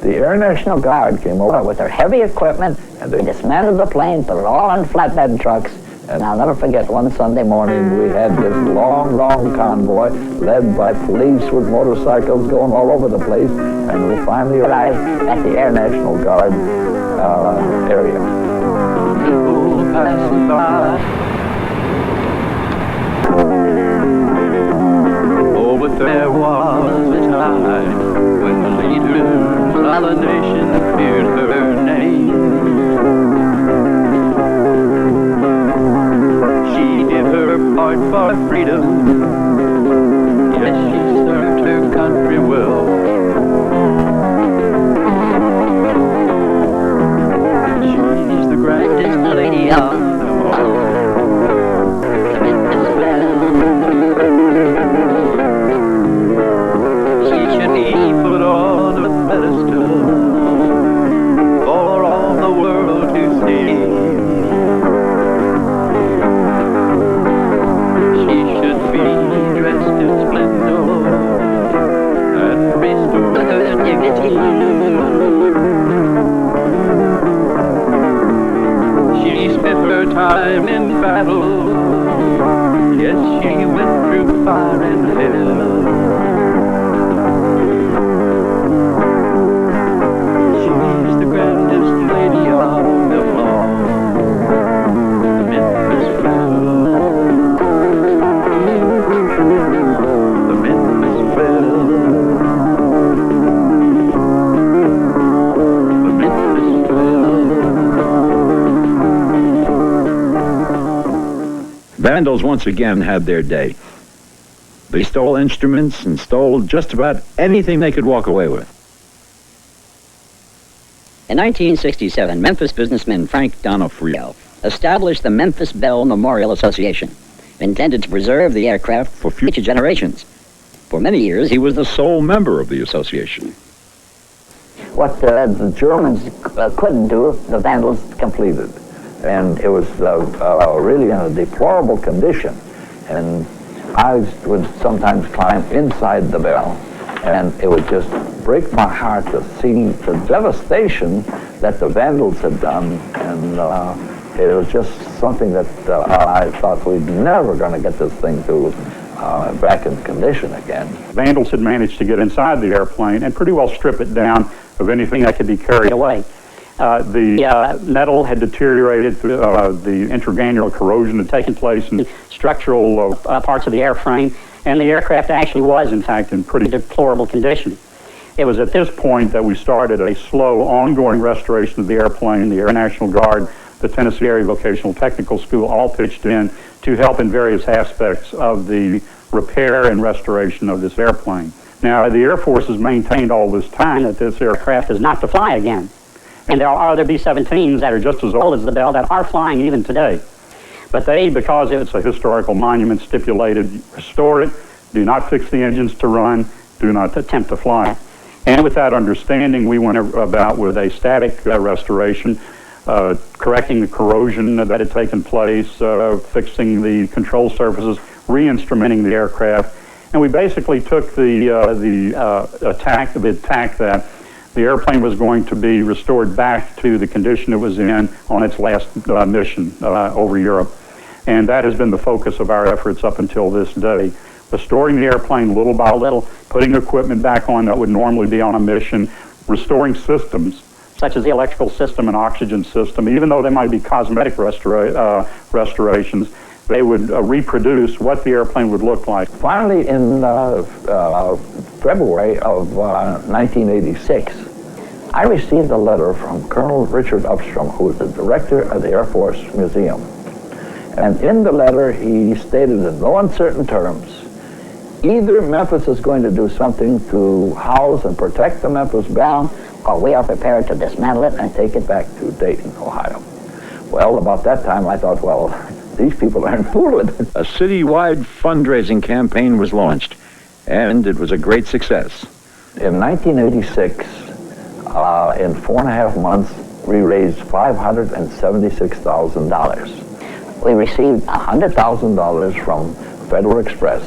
The Air National Guard came over with their heavy equipment and they dismantled the plane, put it all on flatbed trucks. And I'll never forget one Sunday morning we had this long, long convoy led by police with motorcycles going all over the place, and we finally arrived at the Air National Guard area. People passing by. Oh, but there was a time when the leaders of the nation feared her name. She did her part for freedom. Yes, she served her country well. She's the grandest lady of them all. She should be put on a pedestal for all the world to see. She should be dressed in splendor and restored her dignity. She spent her time in battle. Yes, she went through fire and hell. She's Vandals once again had their day. They stole instruments and stole just about anything they could walk away with. In 1967, Memphis businessman Frank Donofrio established the Memphis Bell Memorial Association, intended to preserve the aircraft for future generations. For many years, he was the sole member of the association. What the Germans couldn't do, the Vandals completed. And it was really in a deplorable condition. And I would sometimes climb inside the Bell, and it would just break my heart to see the devastation that the Vandals had done. And it was just something that I thought we'd never going to get this thing to back in condition again. Vandals had managed to get inside the airplane and pretty well strip it down of anything that could be carried away. The metal had deteriorated, the intragranular corrosion had taken place in the structural parts of the airframe, and the aircraft actually was, in fact, in pretty deplorable condition. It was at this point that we started a slow, ongoing restoration of the airplane. The Air National Guard, the Tennessee Area Vocational Technical School all pitched in to help in various aspects of the repair and restoration of this airplane. Now, the Air Force has maintained all this time that this aircraft is not to fly again. And there are other B-17s that are just as old as the Bell that are flying even today. But they, because it's a historical monument, stipulated restore it, do not fix the engines to run, do not attempt to fly. And with that understanding, we went about with a static restoration, correcting the corrosion that had taken place, fixing the control surfaces, re-instrumenting the aircraft. And we basically took the tack that the airplane was going to be restored back to the condition it was in on its last mission over Europe. And that has been the focus of our efforts up until this day. Restoring the airplane little by little, putting equipment back on that would normally be on a mission, restoring systems such as the electrical system and oxygen system. Even though they might be cosmetic restorations, they would reproduce what the airplane would look like. Finally, in February of 1986, I received a letter from Colonel Richard Upstrom, who was the director of the Air Force Museum. And in the letter, he stated in no uncertain terms, either Memphis is going to do something to house and protect the Memphis Bell, or we are prepared to dismantle it and take it back to Dayton, Ohio. Well, about that time, I thought, well, these people aren't fooling. A citywide fundraising campaign was launched, and it was a great success. In 1986, in 4.5 months, we raised $576,000. We received $100,000 from Federal Express.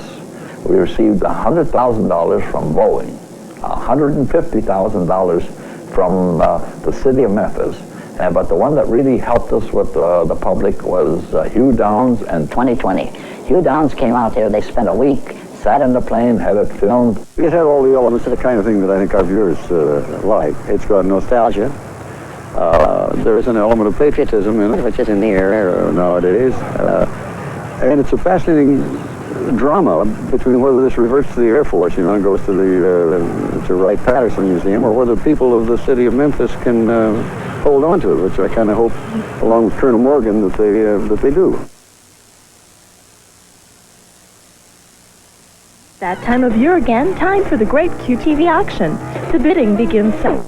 We received $100,000 from Boeing, $150,000 from the city of Memphis. But the one that really helped us with the public was Hugh Downs and 2020. Hugh Downs came out here. They spent a week, sat in the plane, had it filmed. It had all the elements of the kind of thing that I think our viewers like. It's got nostalgia. There is an element of patriotism in it, which is in the air nowadays. And it's a fascinating drama between whether this reverts to the Air Force, and goes to the to Wright-Patterson Museum, or whether people of the city of Memphis can hold on to it, which I kind of hope, along with Colonel Morgan, that they do. That time of year again, time for the great QTV auction. The bidding begins soon.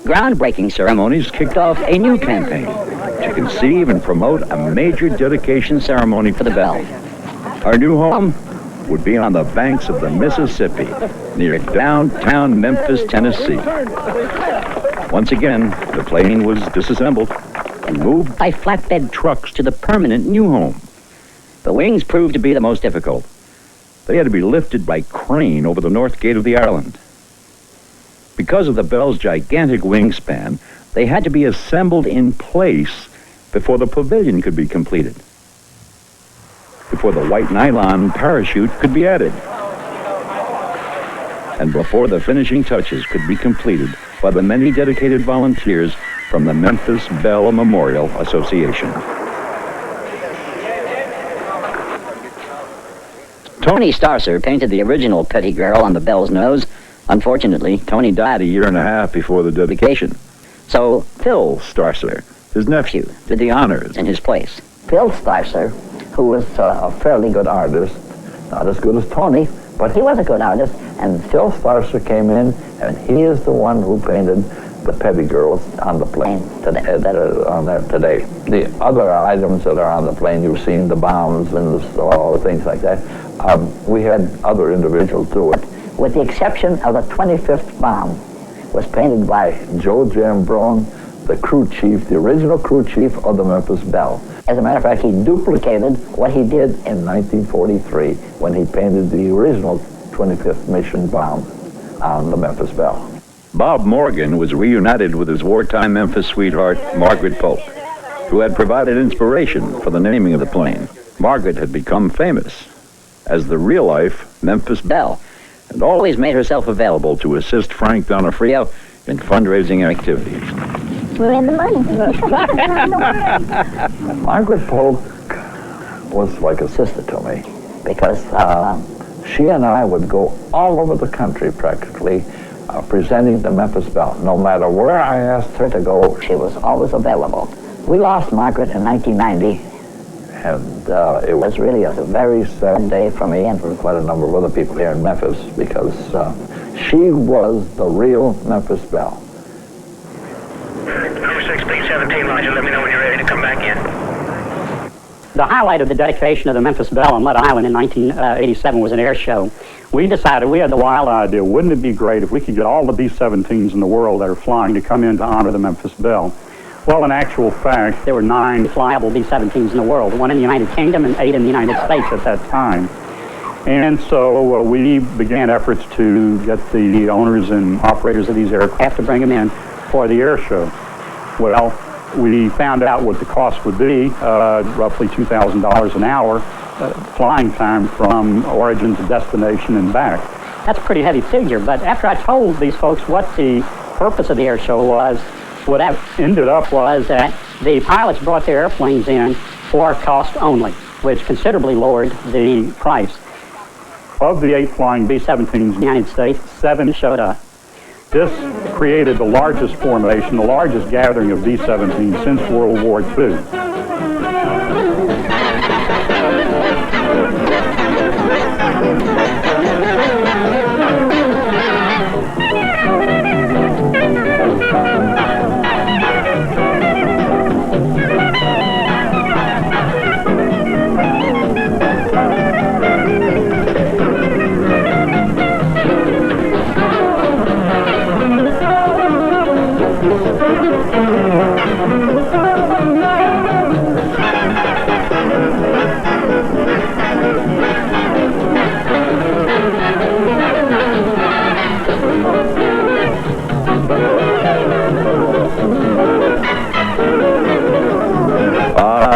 Groundbreaking ceremonies kicked off a new campaign to conceive and promote a major dedication ceremony for the Bell. Our new home would be on the banks of the Mississippi, near downtown Memphis, Tennessee. Once again, the plane was disassembled and moved by flatbed trucks to the permanent new home. The wings proved to be the most difficult. They had to be lifted by crane over the north gate of the island. Because of the Bell's gigantic wingspan, they had to be assembled in place before the pavilion could be completed, before the white nylon parachute could be added, and before the finishing touches could be completed by the many dedicated volunteers from the Memphis Bell Memorial Association. Tony Starcer painted the original Petty Girl on the Bell's nose. Unfortunately, Tony died a year and a half before the dedication. So Phil Starcer, his nephew, did the honors in his place. Phil Starcer who was a fairly good artist, not as good as Tony, but he was a good artist, and Phil Starcer came in, and he is the one who painted the Peavy girls on the plane today, that are on there today. The other items that are on the plane, you've seen the bombs and all the things like that. We had other individuals do it. With the exception of the 25th bomb, was painted by Joe Jambrone, the crew chief, the original crew chief of the Memphis Belle. As a matter of fact, he duplicated what he did in 1943 when he painted the original 25th mission bomb on the Memphis Belle. Bob Morgan was reunited with his wartime Memphis sweetheart, Margaret Polk, who had provided inspiration for the naming of the plane. Margaret had become famous as the real-life Memphis Belle, and always made herself available to assist Frank Donofrio in fundraising activities. We're in the money. Margaret Polk was like a sister to me because she and I would go all over the country practically presenting the Memphis Belle. No matter where I asked her to go, she was always available. We lost Margaret in 1990, and it was really a very sad day for me and for quite a number of other people here in Memphis because she was the real Memphis Belle. 06, please, 17, Roger. Let me know when you're ready to come back in. The highlight of the dedication of the Memphis Belle on Mud Island in 1987 was an air show. We decided, we had the wild idea, wouldn't it be great if we could get all the B-17s in the world that are flying to come in to honor the Memphis Belle? Well, in actual fact, there were 9 flyable B-17s in the world, 1 in the United Kingdom and 8 in the United States at that time. And so we began efforts to get the owners and operators of these aircraft to bring them in for the air show. Well, we found out what the cost would be, roughly $2,000 an hour, flying time from origin to destination and back. That's a pretty heavy figure, but after I told these folks what the purpose of the air show was, what that ended up was that the pilots brought their airplanes in for cost only, which considerably lowered the price. Of the 8 flying B-17s in the United States, 7 showed up. This created the largest formation, the largest gathering of B-17s since World War II.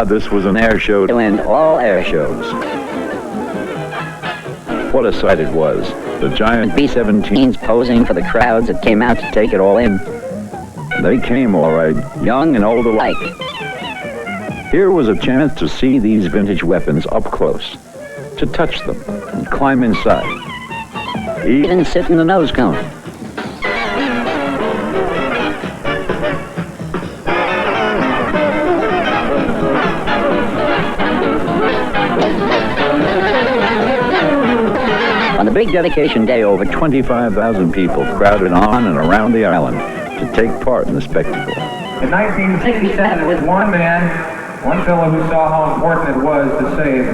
This was an air show to end all air shows. What a sight it was. The giant B-17s posing for the crowds that came out to take it all in. They came all right, young and old alike. Here was a chance to see these vintage weapons up close, to touch them and climb inside. Even sit in the nose cone. On the big dedication day, over 25,000 people crowded on and around the island to take part in the spectacle. In 1967, it was one man, one fellow who saw how important it was to save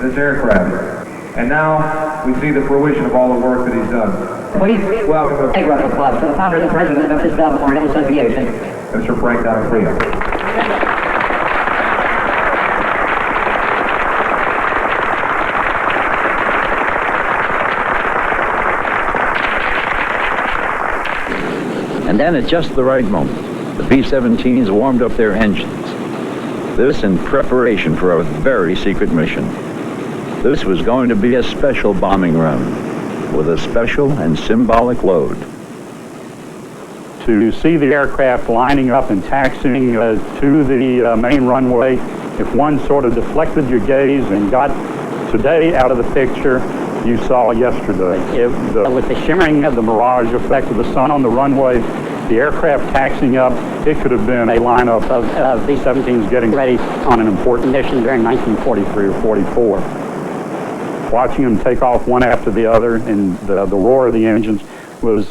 this aircraft. And now we see the fruition of all the work that he's done. Please welcome, take a round of applause to the founder and the president of Memphis Belle Memorial Association, Mr. Frank Donofrio. And then at just the right moment, the B-17s warmed up their engines. This in preparation for a very secret mission. This was going to be a special bombing run with a special and symbolic load. To see the aircraft lining up and taxiing to the main runway, if one sort of deflected your gaze and got today out of the picture, you saw yesterday. With the shimmering of the mirage effect of the sun on the runway the aircraft taxiing up, it could have been a lineup of B-17s getting ready on an important mission during 1943 or 44. Watching them take off one after the other, and the roar of the engines was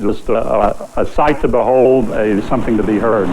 just a sight to behold, something to be heard.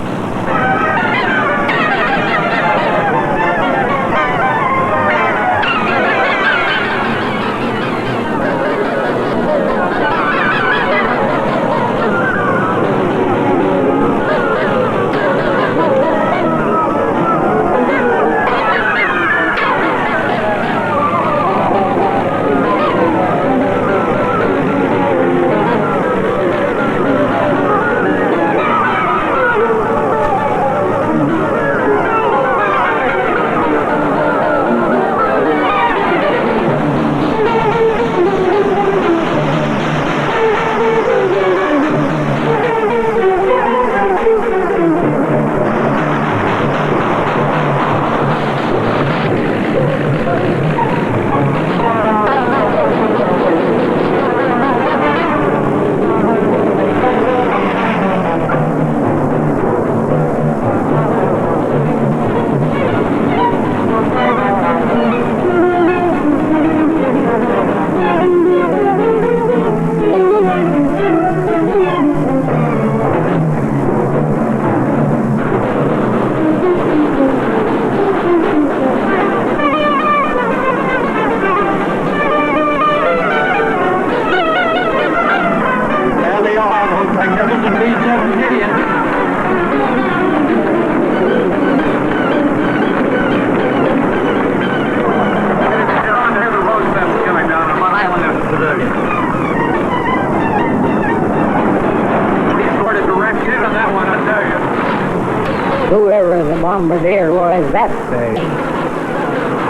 Whoever the bombardier was that day,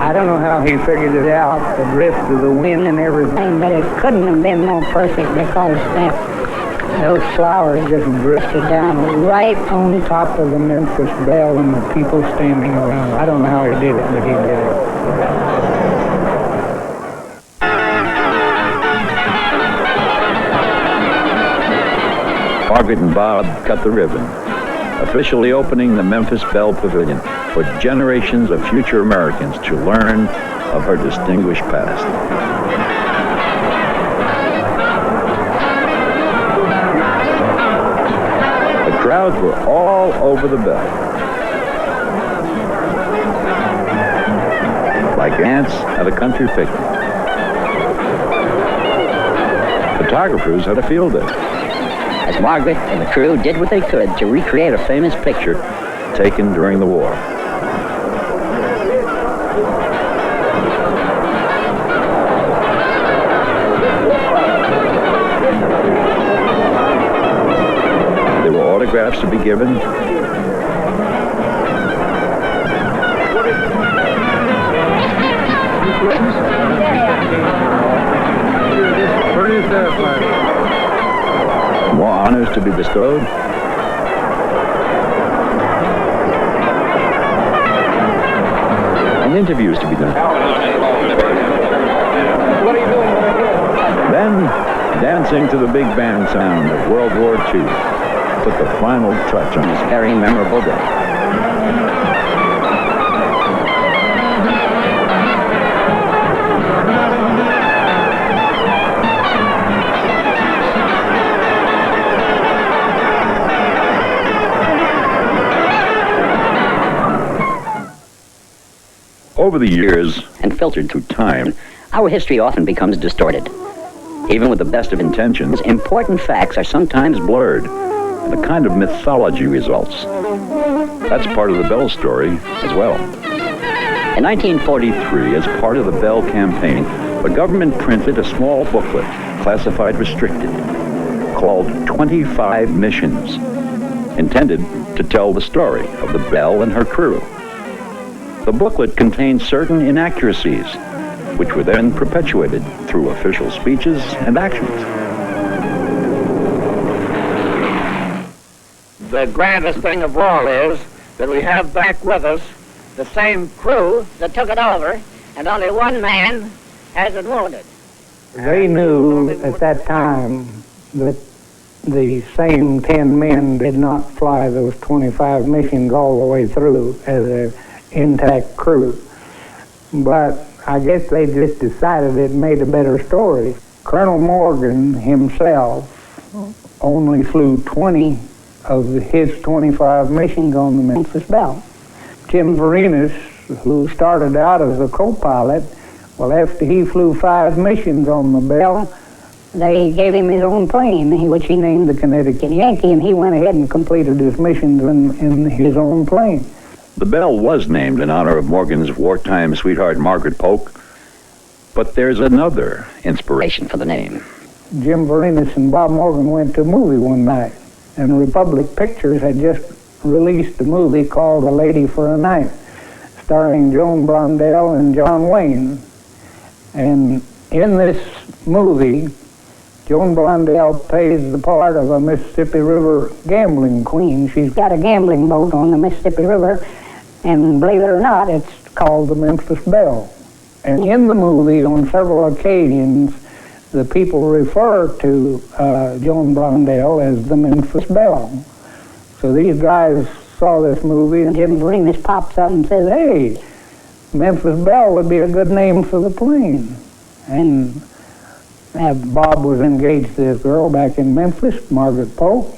I don't know how he figured it out, the drift of the wind and everything, but it couldn't have been more perfect because those flowers just drifted down right on top of the Memphis Belle and the people standing around. I don't know how he did it, but he did it. Margaret and Bob cut the ribbon, officially opening the Memphis Belle Pavilion for generations of future Americans to learn of her distinguished past. The crowds were all over the Belle, like ants at a country picnic. Photographers had a field day, as Margaret and the crew did what they could to recreate a famous picture taken during the war. There were autographs to be given. More honors to be bestowed. And interviews to be done. Then, dancing to the big band sound of World War II put the final touch on this very memorable day. Over the years, and filtered through time, our history often becomes distorted. Even with the best of intentions, important facts are sometimes blurred, and a kind of mythology results. That's part of the Belle story as well. In 1943, as part of the Belle campaign, the government printed a small booklet, classified restricted, called 25 Missions, intended to tell the story of the Belle and her crew. The booklet contained certain inaccuracies, which were then perpetuated through official speeches and actions. The grandest thing of all is that we have back with us the same crew that took it over, and only one man has it wounded. They knew at that time that the same 10 men did not fly those 25 missions all the way through as an intact crew. But I guess they just decided it made a better story. Colonel Morgan himself only flew 20 of his 25 missions on the Memphis Belle. Jim Varinas, who started out as a co-pilot, well, after he flew 5 missions on the Belle, they gave him his own plane, which he named the Connecticut Yankee, and he went ahead and completed his missions in his own plane. The Belle was named in honor of Morgan's wartime sweetheart, Margaret Polk. But there's another inspiration for the name. Jim Varinas and Bob Morgan went to a movie one night, and Republic Pictures had just released a movie called A Lady for a Night, starring Joan Blondell and John Wayne. And in this movie, Joan Blondell plays the part of a Mississippi River gambling queen. She's got a gambling boat on the Mississippi River, and believe it or not, it's called the Memphis Belle. And in the movie, on several occasions, the people refer to Joan Blondell as the Memphis Belle. So these guys saw this movie, and Jim Varinas pops up and says, "Hey, Memphis Belle would be a good name for the plane." And Bob was engaged to this girl back in Memphis, Margaret Polk.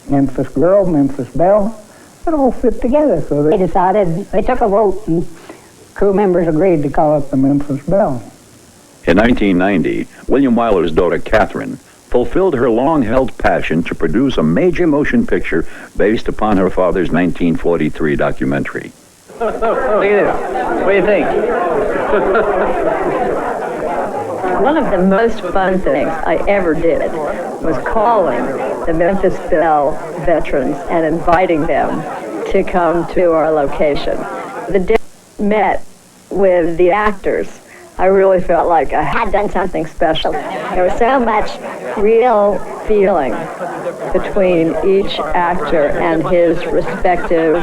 Memphis girl, Memphis Belle. It all fit together. So they decided, they took a vote, and crew members agreed to call it the Memphis Belle. In 1990, William Wyler's daughter, Catherine, fulfilled her long-held passion to produce a major motion picture based upon her father's 1943 documentary. Look at this. What do you think? One of the most fun things I ever did was calling the Memphis Belle veterans and inviting them to come to our location. The day I met with the actors, I really felt like I had done something special. There was so much real feeling between each actor and his respective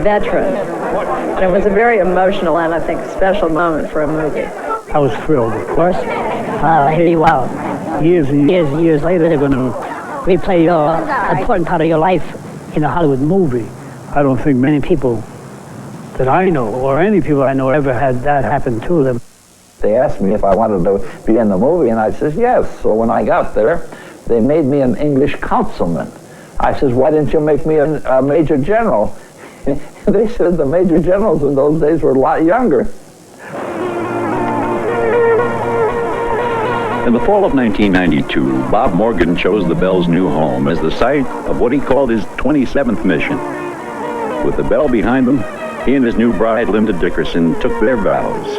veteran. And it was a very emotional and, I think, special moment for a movie. I was thrilled, of course. Here you are. Years and years and years later, they're going to replay an important part of your life in a Hollywood movie. I don't think many people that I know, or any people I know, ever had that happen to them. They asked me if I wanted to be in the movie, and I said yes. So when I got there, they made me an English councilman. I said, why didn't you make me a major general? They said the major generals in those days were a lot younger. In the fall of 1992, Bob Morgan chose the Belle's new home as the site of what he called his 27th mission. With the Belle behind them, he and his new bride, Linda Dickerson, took their vows.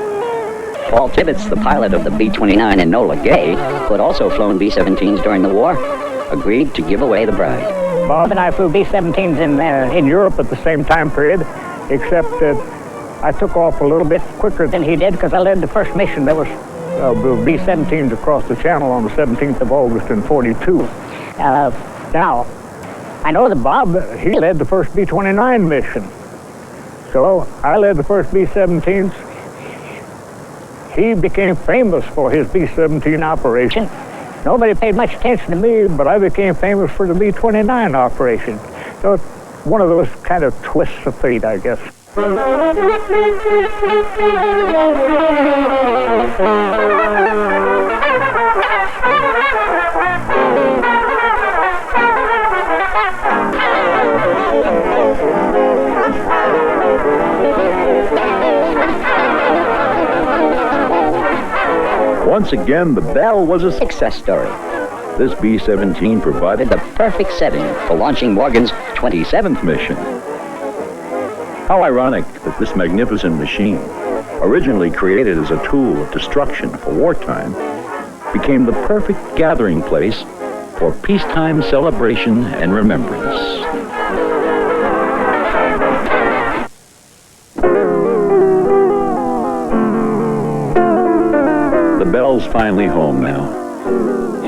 Paul Tibbets, the pilot of the B-29 Enola Gay, who had also flown B-17s during the war, agreed to give away the bride. Bob and I flew B-17s in Europe at the same time period, except that I took off a little bit quicker than he did because I led the first mission that was B-17s across the channel on the 17th of August in 42. Now, I know that Bob, he led the first B-29 mission. So I led the first B-17s. He became famous for his B-17 operation. Nobody paid much attention to me, but I became famous for the B-29 operation. So it's one of those kind of twists of fate, I guess. Once again, the Belle was a success story. This B-17 provided the perfect setting for launching Morgan's 27th mission. How ironic that this magnificent machine, originally created as a tool of destruction for wartime, became the perfect gathering place for peacetime celebration and remembrance. The Belle's finally home now.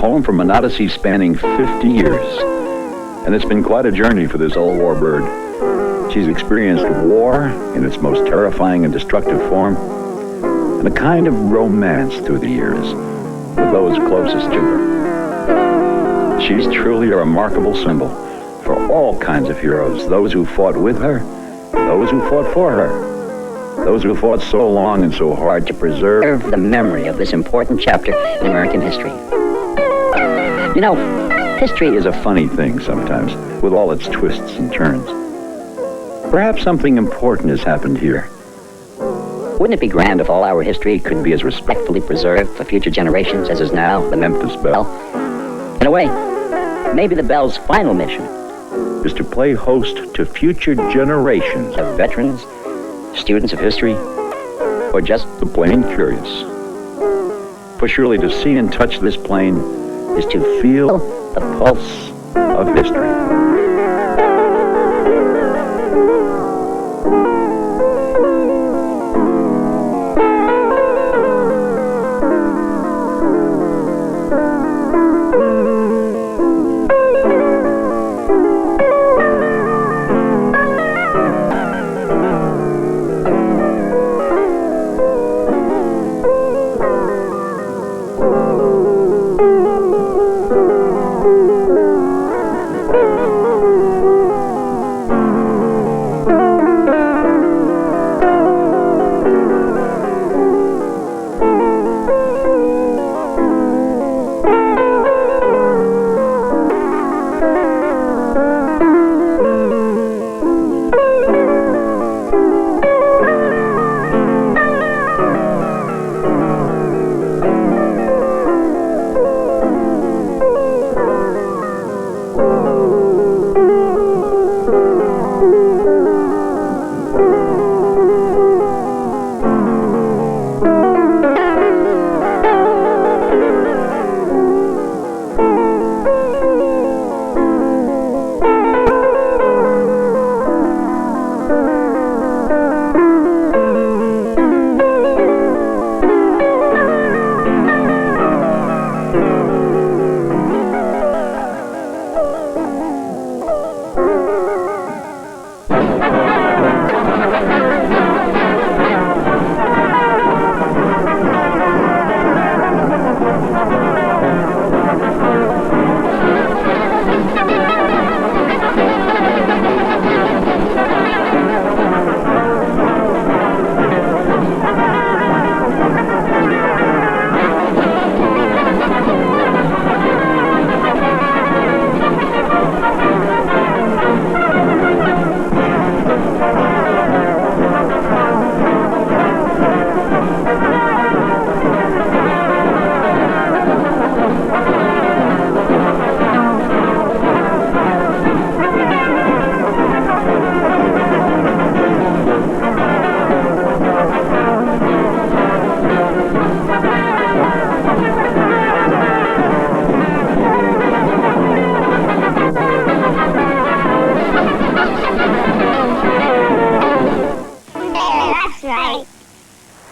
Home from an odyssey spanning 50 years. And it's been quite a journey for this old warbird. She's experienced war in its most terrifying and destructive form, and a kind of romance through the years with those closest to her. She's truly a remarkable symbol for all kinds of heroes, those who fought with her, those who fought for her, those who fought so long and so hard to preserve the memory of this important chapter in American history. You know, history is a funny thing sometimes, with all its twists and turns. Perhaps something important has happened here. Wouldn't it be grand if all our history could be as respectfully preserved for future generations as is now the Memphis Belle? In a way, maybe the Belle's final mission is to play host to future generations of veterans, students of history, or just the plain curious. For surely to see and touch this plane is to feel the pulse of history.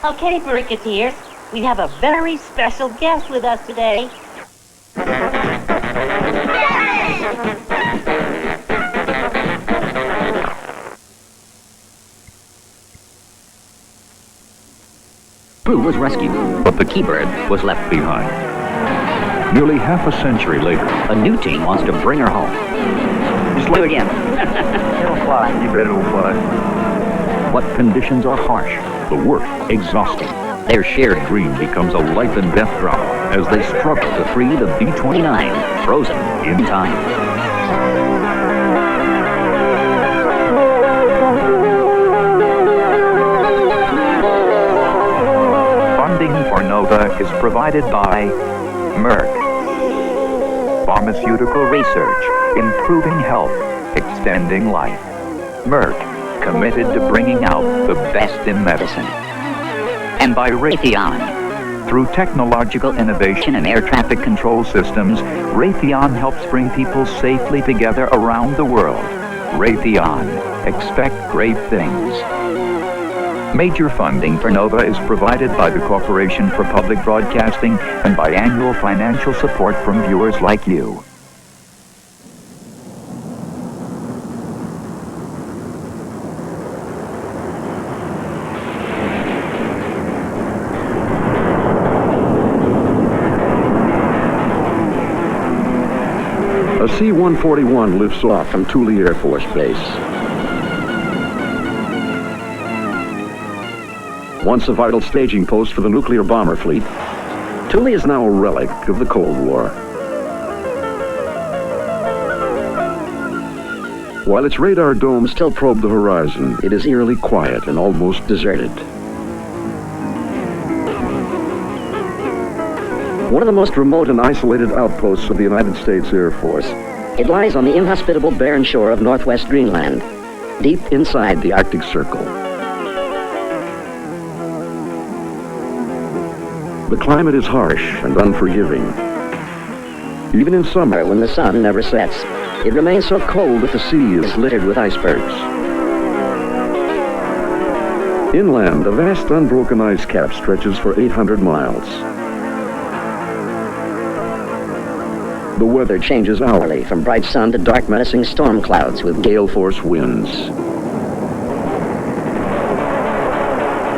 Okay, Bricketeers, we have a very special guest with us today. Crew was rescued, but the Keybird was left behind. Nearly half a century later, a new team wants to bring her home. Just do it again. It'll fly. You bet it'll fly. But conditions are harsh, the work exhausting. Their shared dream becomes a life and death drama as they struggle to free the B-29, frozen in time. Funding for NOVA is provided by Merck. Pharmaceutical research, improving health, extending life. Merck, committed to bringing out the best in medicine. And by Raytheon. Through technological innovation and air traffic control systems, Raytheon helps bring people safely together around the world. Raytheon, expect great things. Major funding for NOVA is provided by the Corporation for Public Broadcasting and by annual financial support from viewers like you. A C-141 lifts off from Thule Air Force Base. Once a vital staging post for the nuclear bomber fleet, Thule is now a relic of the Cold War. While its radar domes still probe the horizon, it is eerily quiet and almost deserted. One of the most remote and isolated outposts of the United States Air Force. It lies on the inhospitable barren shore of northwest Greenland, deep inside the Arctic Circle. The climate is harsh and unforgiving. Even in summer, when the sun never sets, it remains so cold that the sea is littered with icebergs. Inland, a vast unbroken ice cap stretches for 800 miles. The weather changes hourly, from bright sun to dark menacing storm clouds with gale force winds.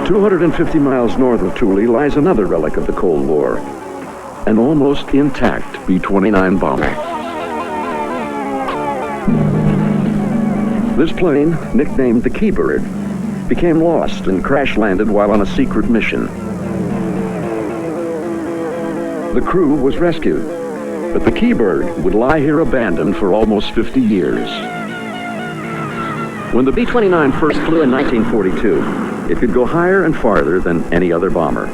250 miles north of Thule lies another relic of the Cold War, an almost intact B-29 bomber. This plane, nicknamed the Keybird, became lost and crash-landed while on a secret mission. The crew was rescued, but the Keybird would lie here abandoned for almost 50 years. When the B-29 first flew in 1942, it could go higher and farther than any other bomber.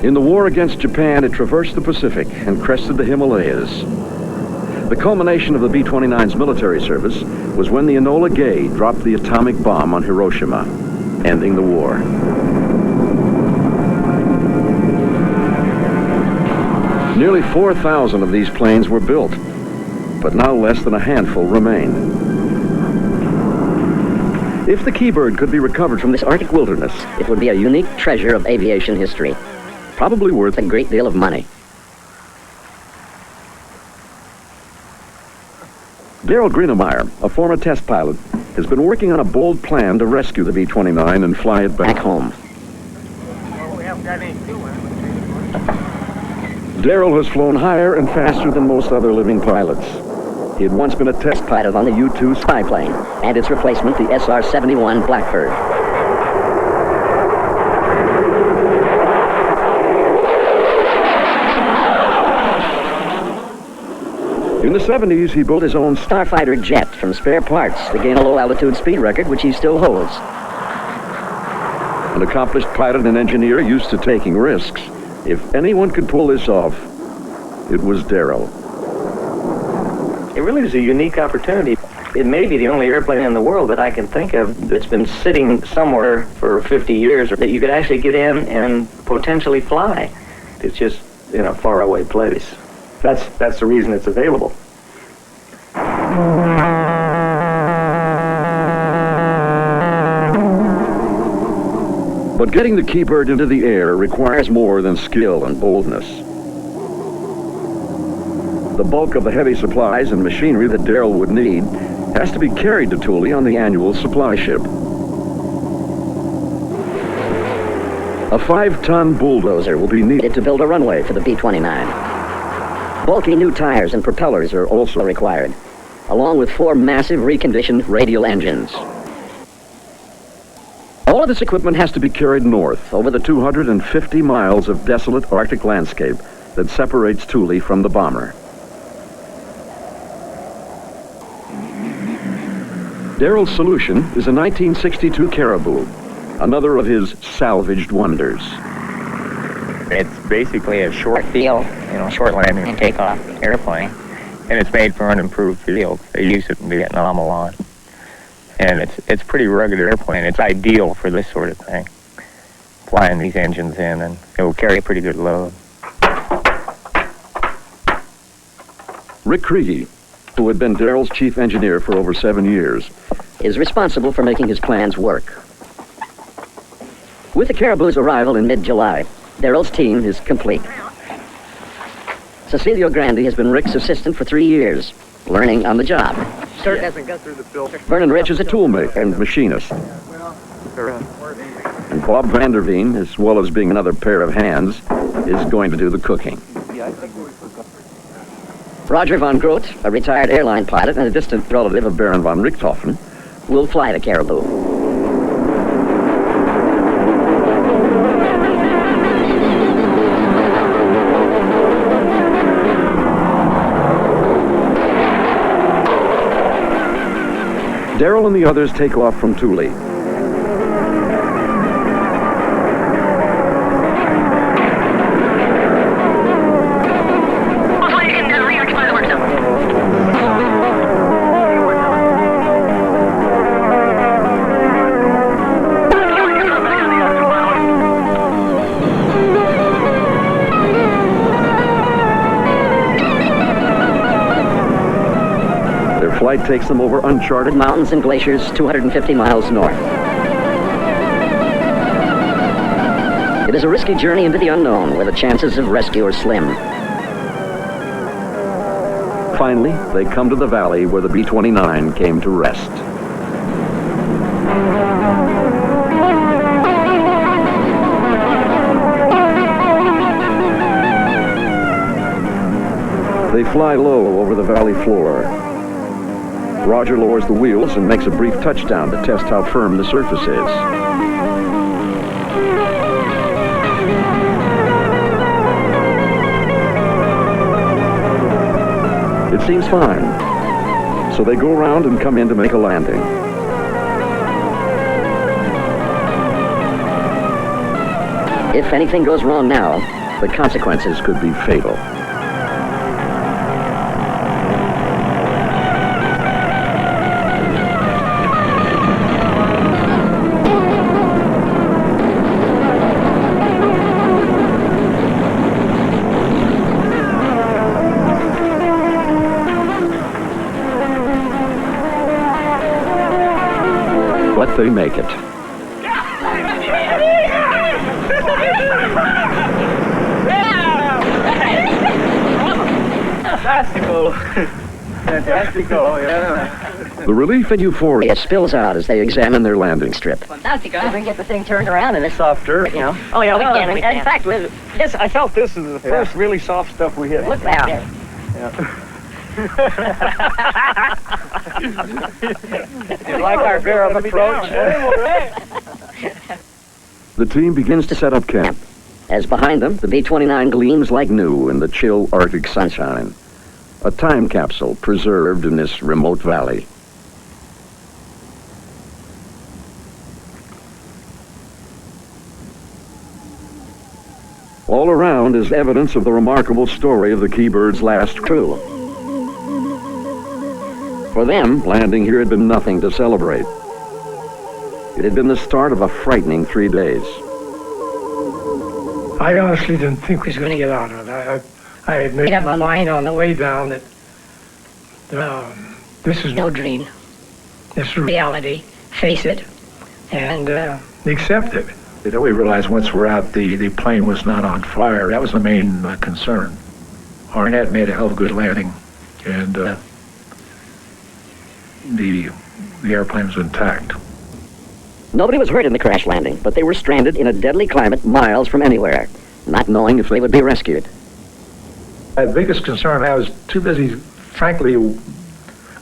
In the war against Japan, it traversed the Pacific and crested the Himalayas. The culmination of the B-29's military service was when the Enola Gay dropped the atomic bomb on Hiroshima, ending the war. Nearly 4,000 of these planes were built, but now less than a handful remain. If the Keybird could be recovered from this Arctic wilderness, it would be a unique treasure of aviation history, probably worth a great deal of money. Daryl Greenemeyer, a former test pilot, has been working on a bold plan to rescue the B-29 and fly it back home. Daryl has flown higher and faster than most other living pilots. He had once been a test pilot on the U-2 spy plane and its replacement, the SR-71 Blackbird. In the 70s, he built his own Starfighter jet from spare parts to gain a low-altitude speed record, which he still holds. An accomplished pilot and engineer used to taking risks. If anyone could pull this off, it was Daryl. It really is a unique opportunity. It may be the only airplane in the world that I can think of that's been sitting somewhere for 50 years that you could actually get in and potentially fly. It's just in a faraway place. That's the reason it's available. But getting the Keybird into the air requires more than skill and boldness. The bulk of the heavy supplies and machinery that Daryl would need has to be carried to Thule on the annual supply ship. A 5-ton bulldozer will be needed to build a runway for the B-29. Bulky new tires and propellers are also required, along with 4 massive reconditioned radial engines. All of this equipment has to be carried north over the 250 miles of desolate Arctic landscape that separates Thule from the bomber. Daryl's solution is a 1962 Caribou, another of his salvaged wonders. It's basically a short field, short landing and takeoff airplane, and it's made for unimproved fields. They use it in Vietnam a lot. And it's a pretty rugged airplane. It's ideal for this sort of thing. Flying these engines in, and it will carry a pretty good load. Rick Kriege, who had been Daryl's chief engineer for over 7 years, is responsible for making his plans work. With the Caribou's arrival in mid-July, Daryl's team is complete. Cecilio Grandi has been Rick's assistant for 3 years, learning on the job. Dirt doesn't go through the filter. Vernon Rich is a toolmaker and machinist. And Bob Vanderveen, as well as being another pair of hands, is going to do the cooking. Roger von Groot, a retired airline pilot and a distant relative of Baron von Richthofen, will fly the Caribou. Darrell and the others take off from Thule. Flight takes them over uncharted mountains and glaciers 250 miles north. It is a risky journey into the unknown where the chances of rescue are slim. Finally, they come to the valley where the B-29 came to rest. They fly low over the valley floor. Roger lowers the wheels and makes a brief touchdown to test how firm the surface is. It seems fine, so they go around and come in to make a landing. If anything goes wrong now, the consequences could be fatal. But they make it. Fantastico. Fantastico, yeah. The relief and euphoria spills out as they examine their landing strip. Fantastico. We can get the thing turned around in this soft dirt, you know. Oh, yeah, we can. In fact, this, I felt this is the first really soft stuff we hit. Look back there. Yeah. You like our barrel approach? The team begins to set up camp. As behind them, the B-29 gleams like new in the chill Arctic sunshine. A time capsule preserved in this remote valley. All around is evidence of the remarkable story of the Keybird's last crew. For them, landing here had been nothing to celebrate. It had been the start of a frightening 3 days. I honestly didn't think we was going to get out of it. I had made up my mind on the way down that this is no dream. This is reality. Face it, and accept it. We realized once we're out, the plane was not on fire. That was the main concern. Arnett made a hell of a good landing, and the airplane was intact. Nobody was hurt in the crash landing, but they were stranded in a deadly climate miles from anywhere, not knowing if they would be rescued. The biggest concern, I was too busy, frankly,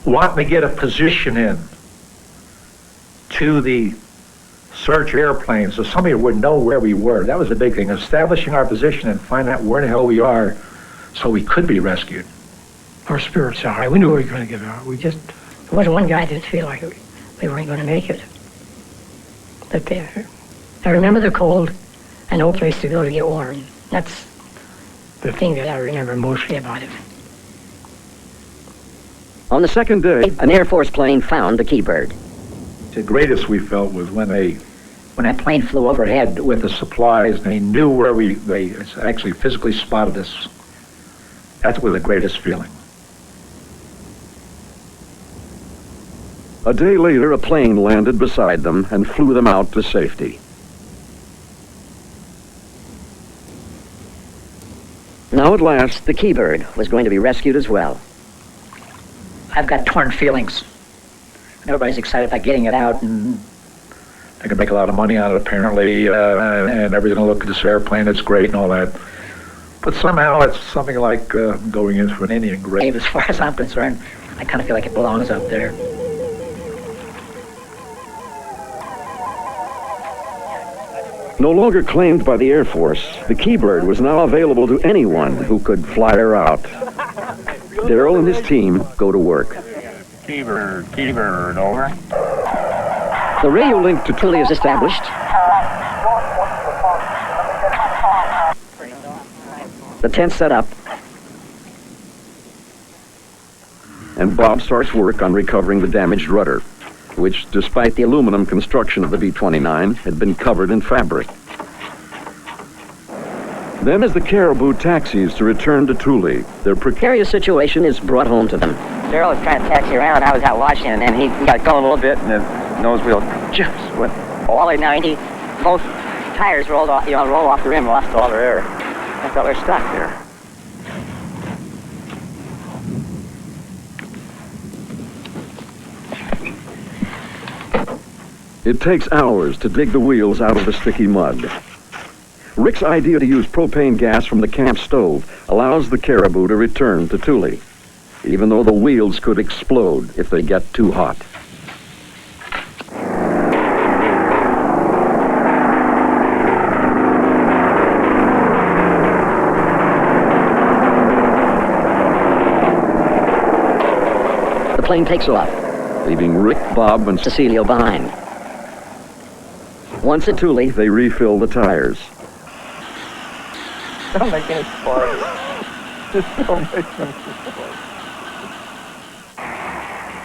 wanting to get a position in to the search airplane so somebody would know where we were. That was the big thing, establishing our position and finding out where the hell we are so we could be rescued. Our spirits are high. We knew we were going to get out. There wasn't one guy that didn't feel like we weren't going to make it. But I remember the cold and no place to go to get warm. That's the thing that I remember mostly about it. On the second day, an Air Force plane found the Keybird. The greatest we felt was when that plane flew overhead with the supplies and they knew where they actually physically spotted us. That was the greatest feeling. A day later, a plane landed beside them and flew them out to safety. Now at last, the Keybird was going to be rescued as well. I've got torn feelings. Everybody's excited about getting it out, and I can make a lot of money on it apparently, and everybody's gonna look at this airplane, it's great and all that. But somehow it's something like going into an Indian grave. As far as I'm concerned, I kind of feel like it belongs up there. No longer claimed by the Air Force, the Keybird was now available to anyone who could fly her out. Darrell and his team go to work. Keybird, over. The radio link to Thule is established. The tent's set up. And Bob starts work on recovering the damaged rudder, which, despite the aluminum construction of the B-29, had been covered in fabric. Then, as the Caribou taxis to return to Thule, their precarious situation is brought home to them. Darrell was trying to taxi around. I was out watching, and then he got going a little bit, and the nose wheel just went all at 90. Both tires rolled off, rolled off the rim, lost all their air. I thought we were stuck there. It takes hours to dig the wheels out of the sticky mud. Rick's idea to use propane gas from the camp stove allows the Caribou to return to Thule, even though the wheels could explode if they get too hot. The plane takes off, leaving Rick, Bob, and Cecilio behind. Once at Thule, they refill the tires. Don't make any sparks. Just don't make any sparks.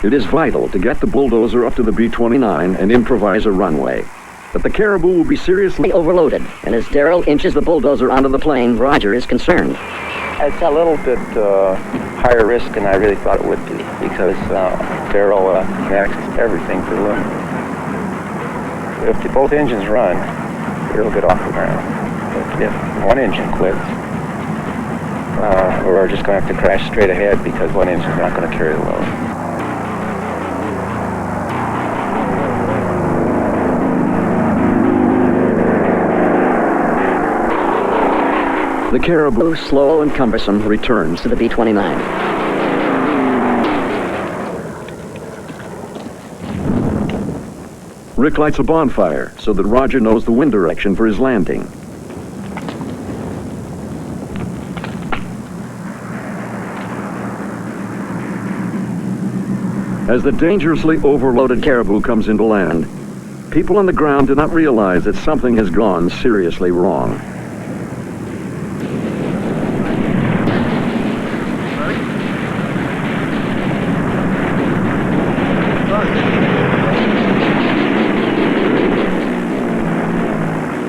It is vital to get the bulldozer up to the B-29 and improvise a runway. But the Caribou will be seriously overloaded, and as Darrell inches the bulldozer onto the plane, Roger is concerned. It's a little bit higher risk than I really thought it would be, because Darrell managed everything to the limit. If both engines run, it'll get off the ground. If one engine quits, we're just going to have to crash straight ahead because one engine's not going to carry the load. The Caribou, slow and cumbersome, returns to the B-29. Rick lights a bonfire so that Roger knows the wind direction for his landing. As the dangerously overloaded Caribou comes into land, people on the ground do not realize that something has gone seriously wrong.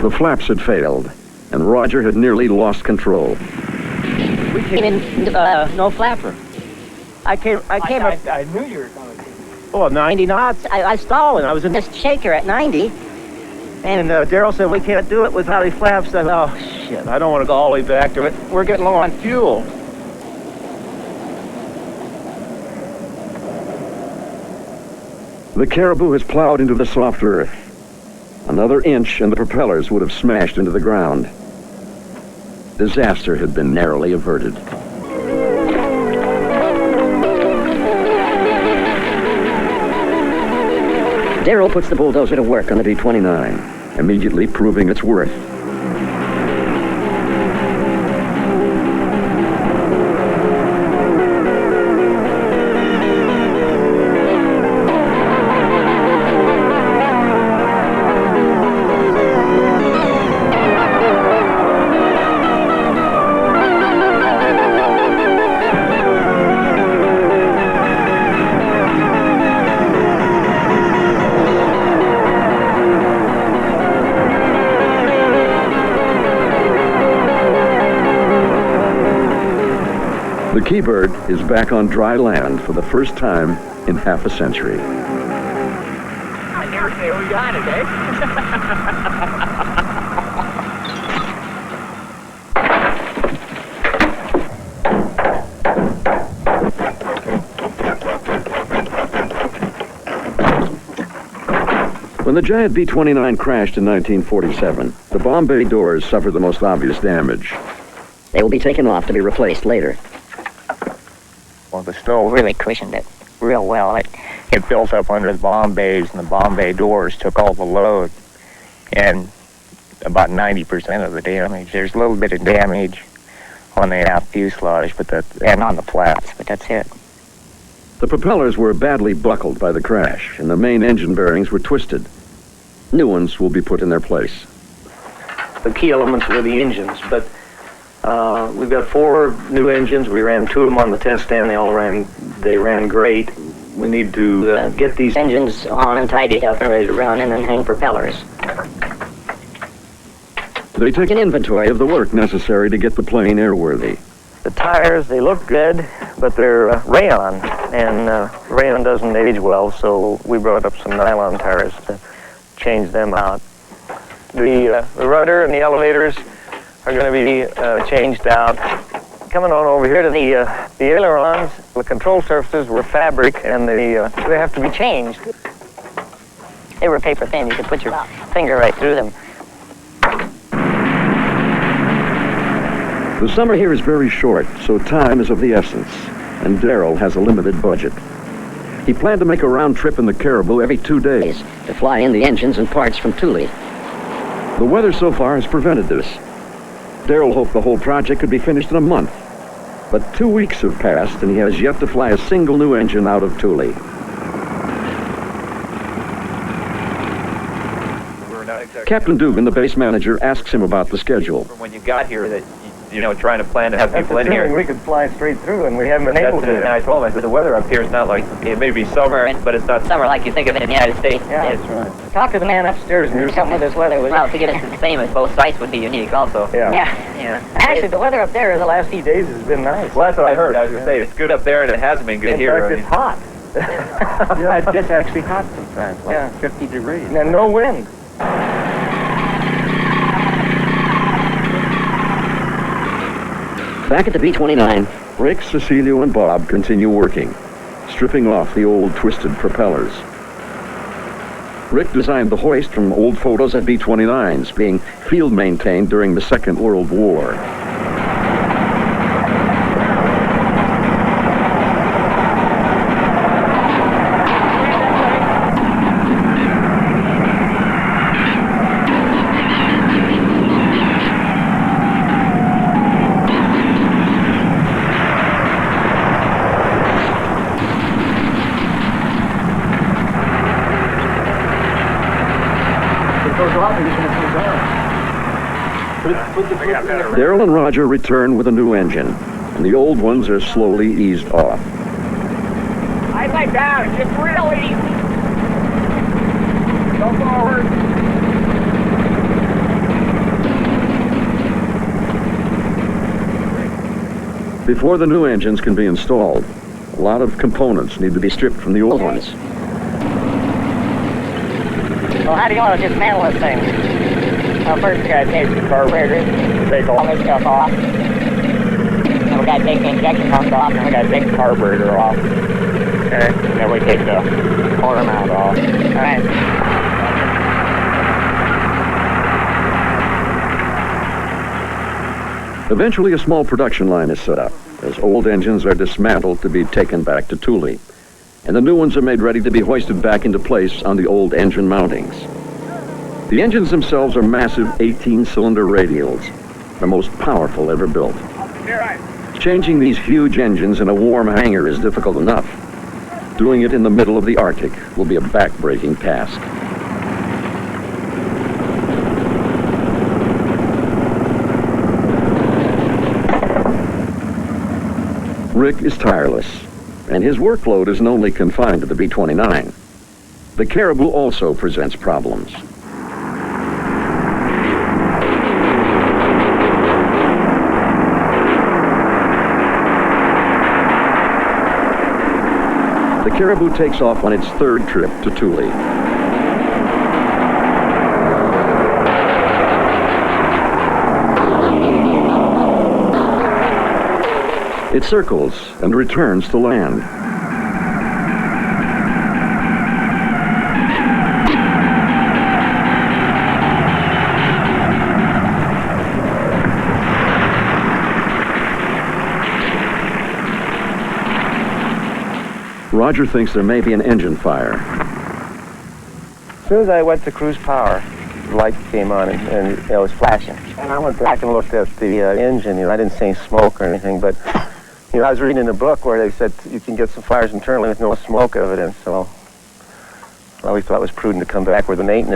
The flaps had failed, and Roger had nearly lost control. We came in no flapper. I knew you were going to. Oh, 90 knots. I stalled, and I was in this shaker at 90. And Darrell said, we can't do it without any flaps. I said, oh, shit, I don't want to go all the way back to it. We're getting low on fuel. The Caribou has plowed into the soft earth. Another inch and the propellers would have smashed into the ground. Disaster had been narrowly averted. Darrell puts the bulldozer to work on the B-29, immediately proving its worth. The Keybird is back on dry land for the first time in half a century. I never say we got it, When the giant B-29 crashed in 1947, the bomb bay doors suffered the most obvious damage. They will be taken off to be replaced later. Well, the snow really cushioned it real well. It built up under the bomb bays, and the bomb bay doors took all the load, and about 90% of the damage. There's a little bit of damage on the aft fuselage, and on the flaps, but that's it. The propellers were badly buckled by the crash, and the main engine bearings were twisted. New ones will be put in their place. The key elements were the engines, but we've got 4 new engines. We ran 2 of them on the test stand. They ran great. We need to get these engines on and tidied up and ready to run, and then hang propellers. They take an inventory of the work necessary to get the plane airworthy. The tires, they look good, but they're rayon, and rayon doesn't age well, so we brought up some nylon tires to change them out. The rudder and the elevators are going to be changed out. Coming on over here to the ailerons, the control surfaces were fabric, and they have to be changed. They were paper thin. You could put your finger right through them. The summer here is very short, so time is of the essence, and Darrell has a limited budget. He planned to make a round trip in the Caribou every 2 days to fly in the engines and parts from Thule. The weather so far has prevented this. Darrell hoped the whole project could be finished in a month, but 2 weeks have passed, and he has yet to fly a single new engine out of Thule. Captain Dugan, the base manager, asks him about the schedule. When you got here that, trying to plan to have people in here. We could fly straight through, and we haven't been able to. And I told him, I said, the weather up here is not like, it may be summer, but it's not summer like you think of it in the United States. Yeah, that's right. Talk to the man upstairs and something with this weather. Well, to get it the same as both sites would be unique also. Yeah. Actually, the weather up there the last few days has been nice. Well, that's what I heard. I was going to say, it's good up there, and it hasn't been good here. In fact, it's hot. Yeah, it's actually hot sometimes, like 50 degrees. And no wind. Back at the B-29, Rick, Cecilio, and Bob continue working, stripping off the old twisted propellers. Rick designed the hoist from old photos of B-29s being field maintained during the Second World War. Darrell and Roger return with a new engine, and the old ones are slowly eased off. I like that. It's real easy. Go forward. Before the new engines can be installed, a lot of components need to be stripped from the old ones. Well, how do you want to dismantle this thing? Well, first we gotta take the carburetor, take all this stuff off. Then we gotta take the injection pumps off, and we gotta take the carburetor off. Okay, and then we take the quarter mount off. Alright. Eventually, a small production line is set up, as old engines are dismantled to be taken back to Thule, and the new ones are made ready to be hoisted back into place on the old engine mountings. The engines themselves are massive 18-cylinder radials, the most powerful ever built. Changing these huge engines in a warm hangar is difficult enough. Doing it in the middle of the Arctic will be a back-breaking task. Rick is tireless, and his workload isn't only confined to the B-29. The Caribou also presents problems. The Caribou takes off on its third trip to Thule. It circles and returns to land. Roger thinks there may be an engine fire. As soon as I went to cruise power, the light came on and it was flashing. And I went back and looked at the engine. I didn't see any smoke or anything, but I was reading in a book where they said you can get some fires internally with no smoke evidence. So I always thought it was prudent to come back with the maintenance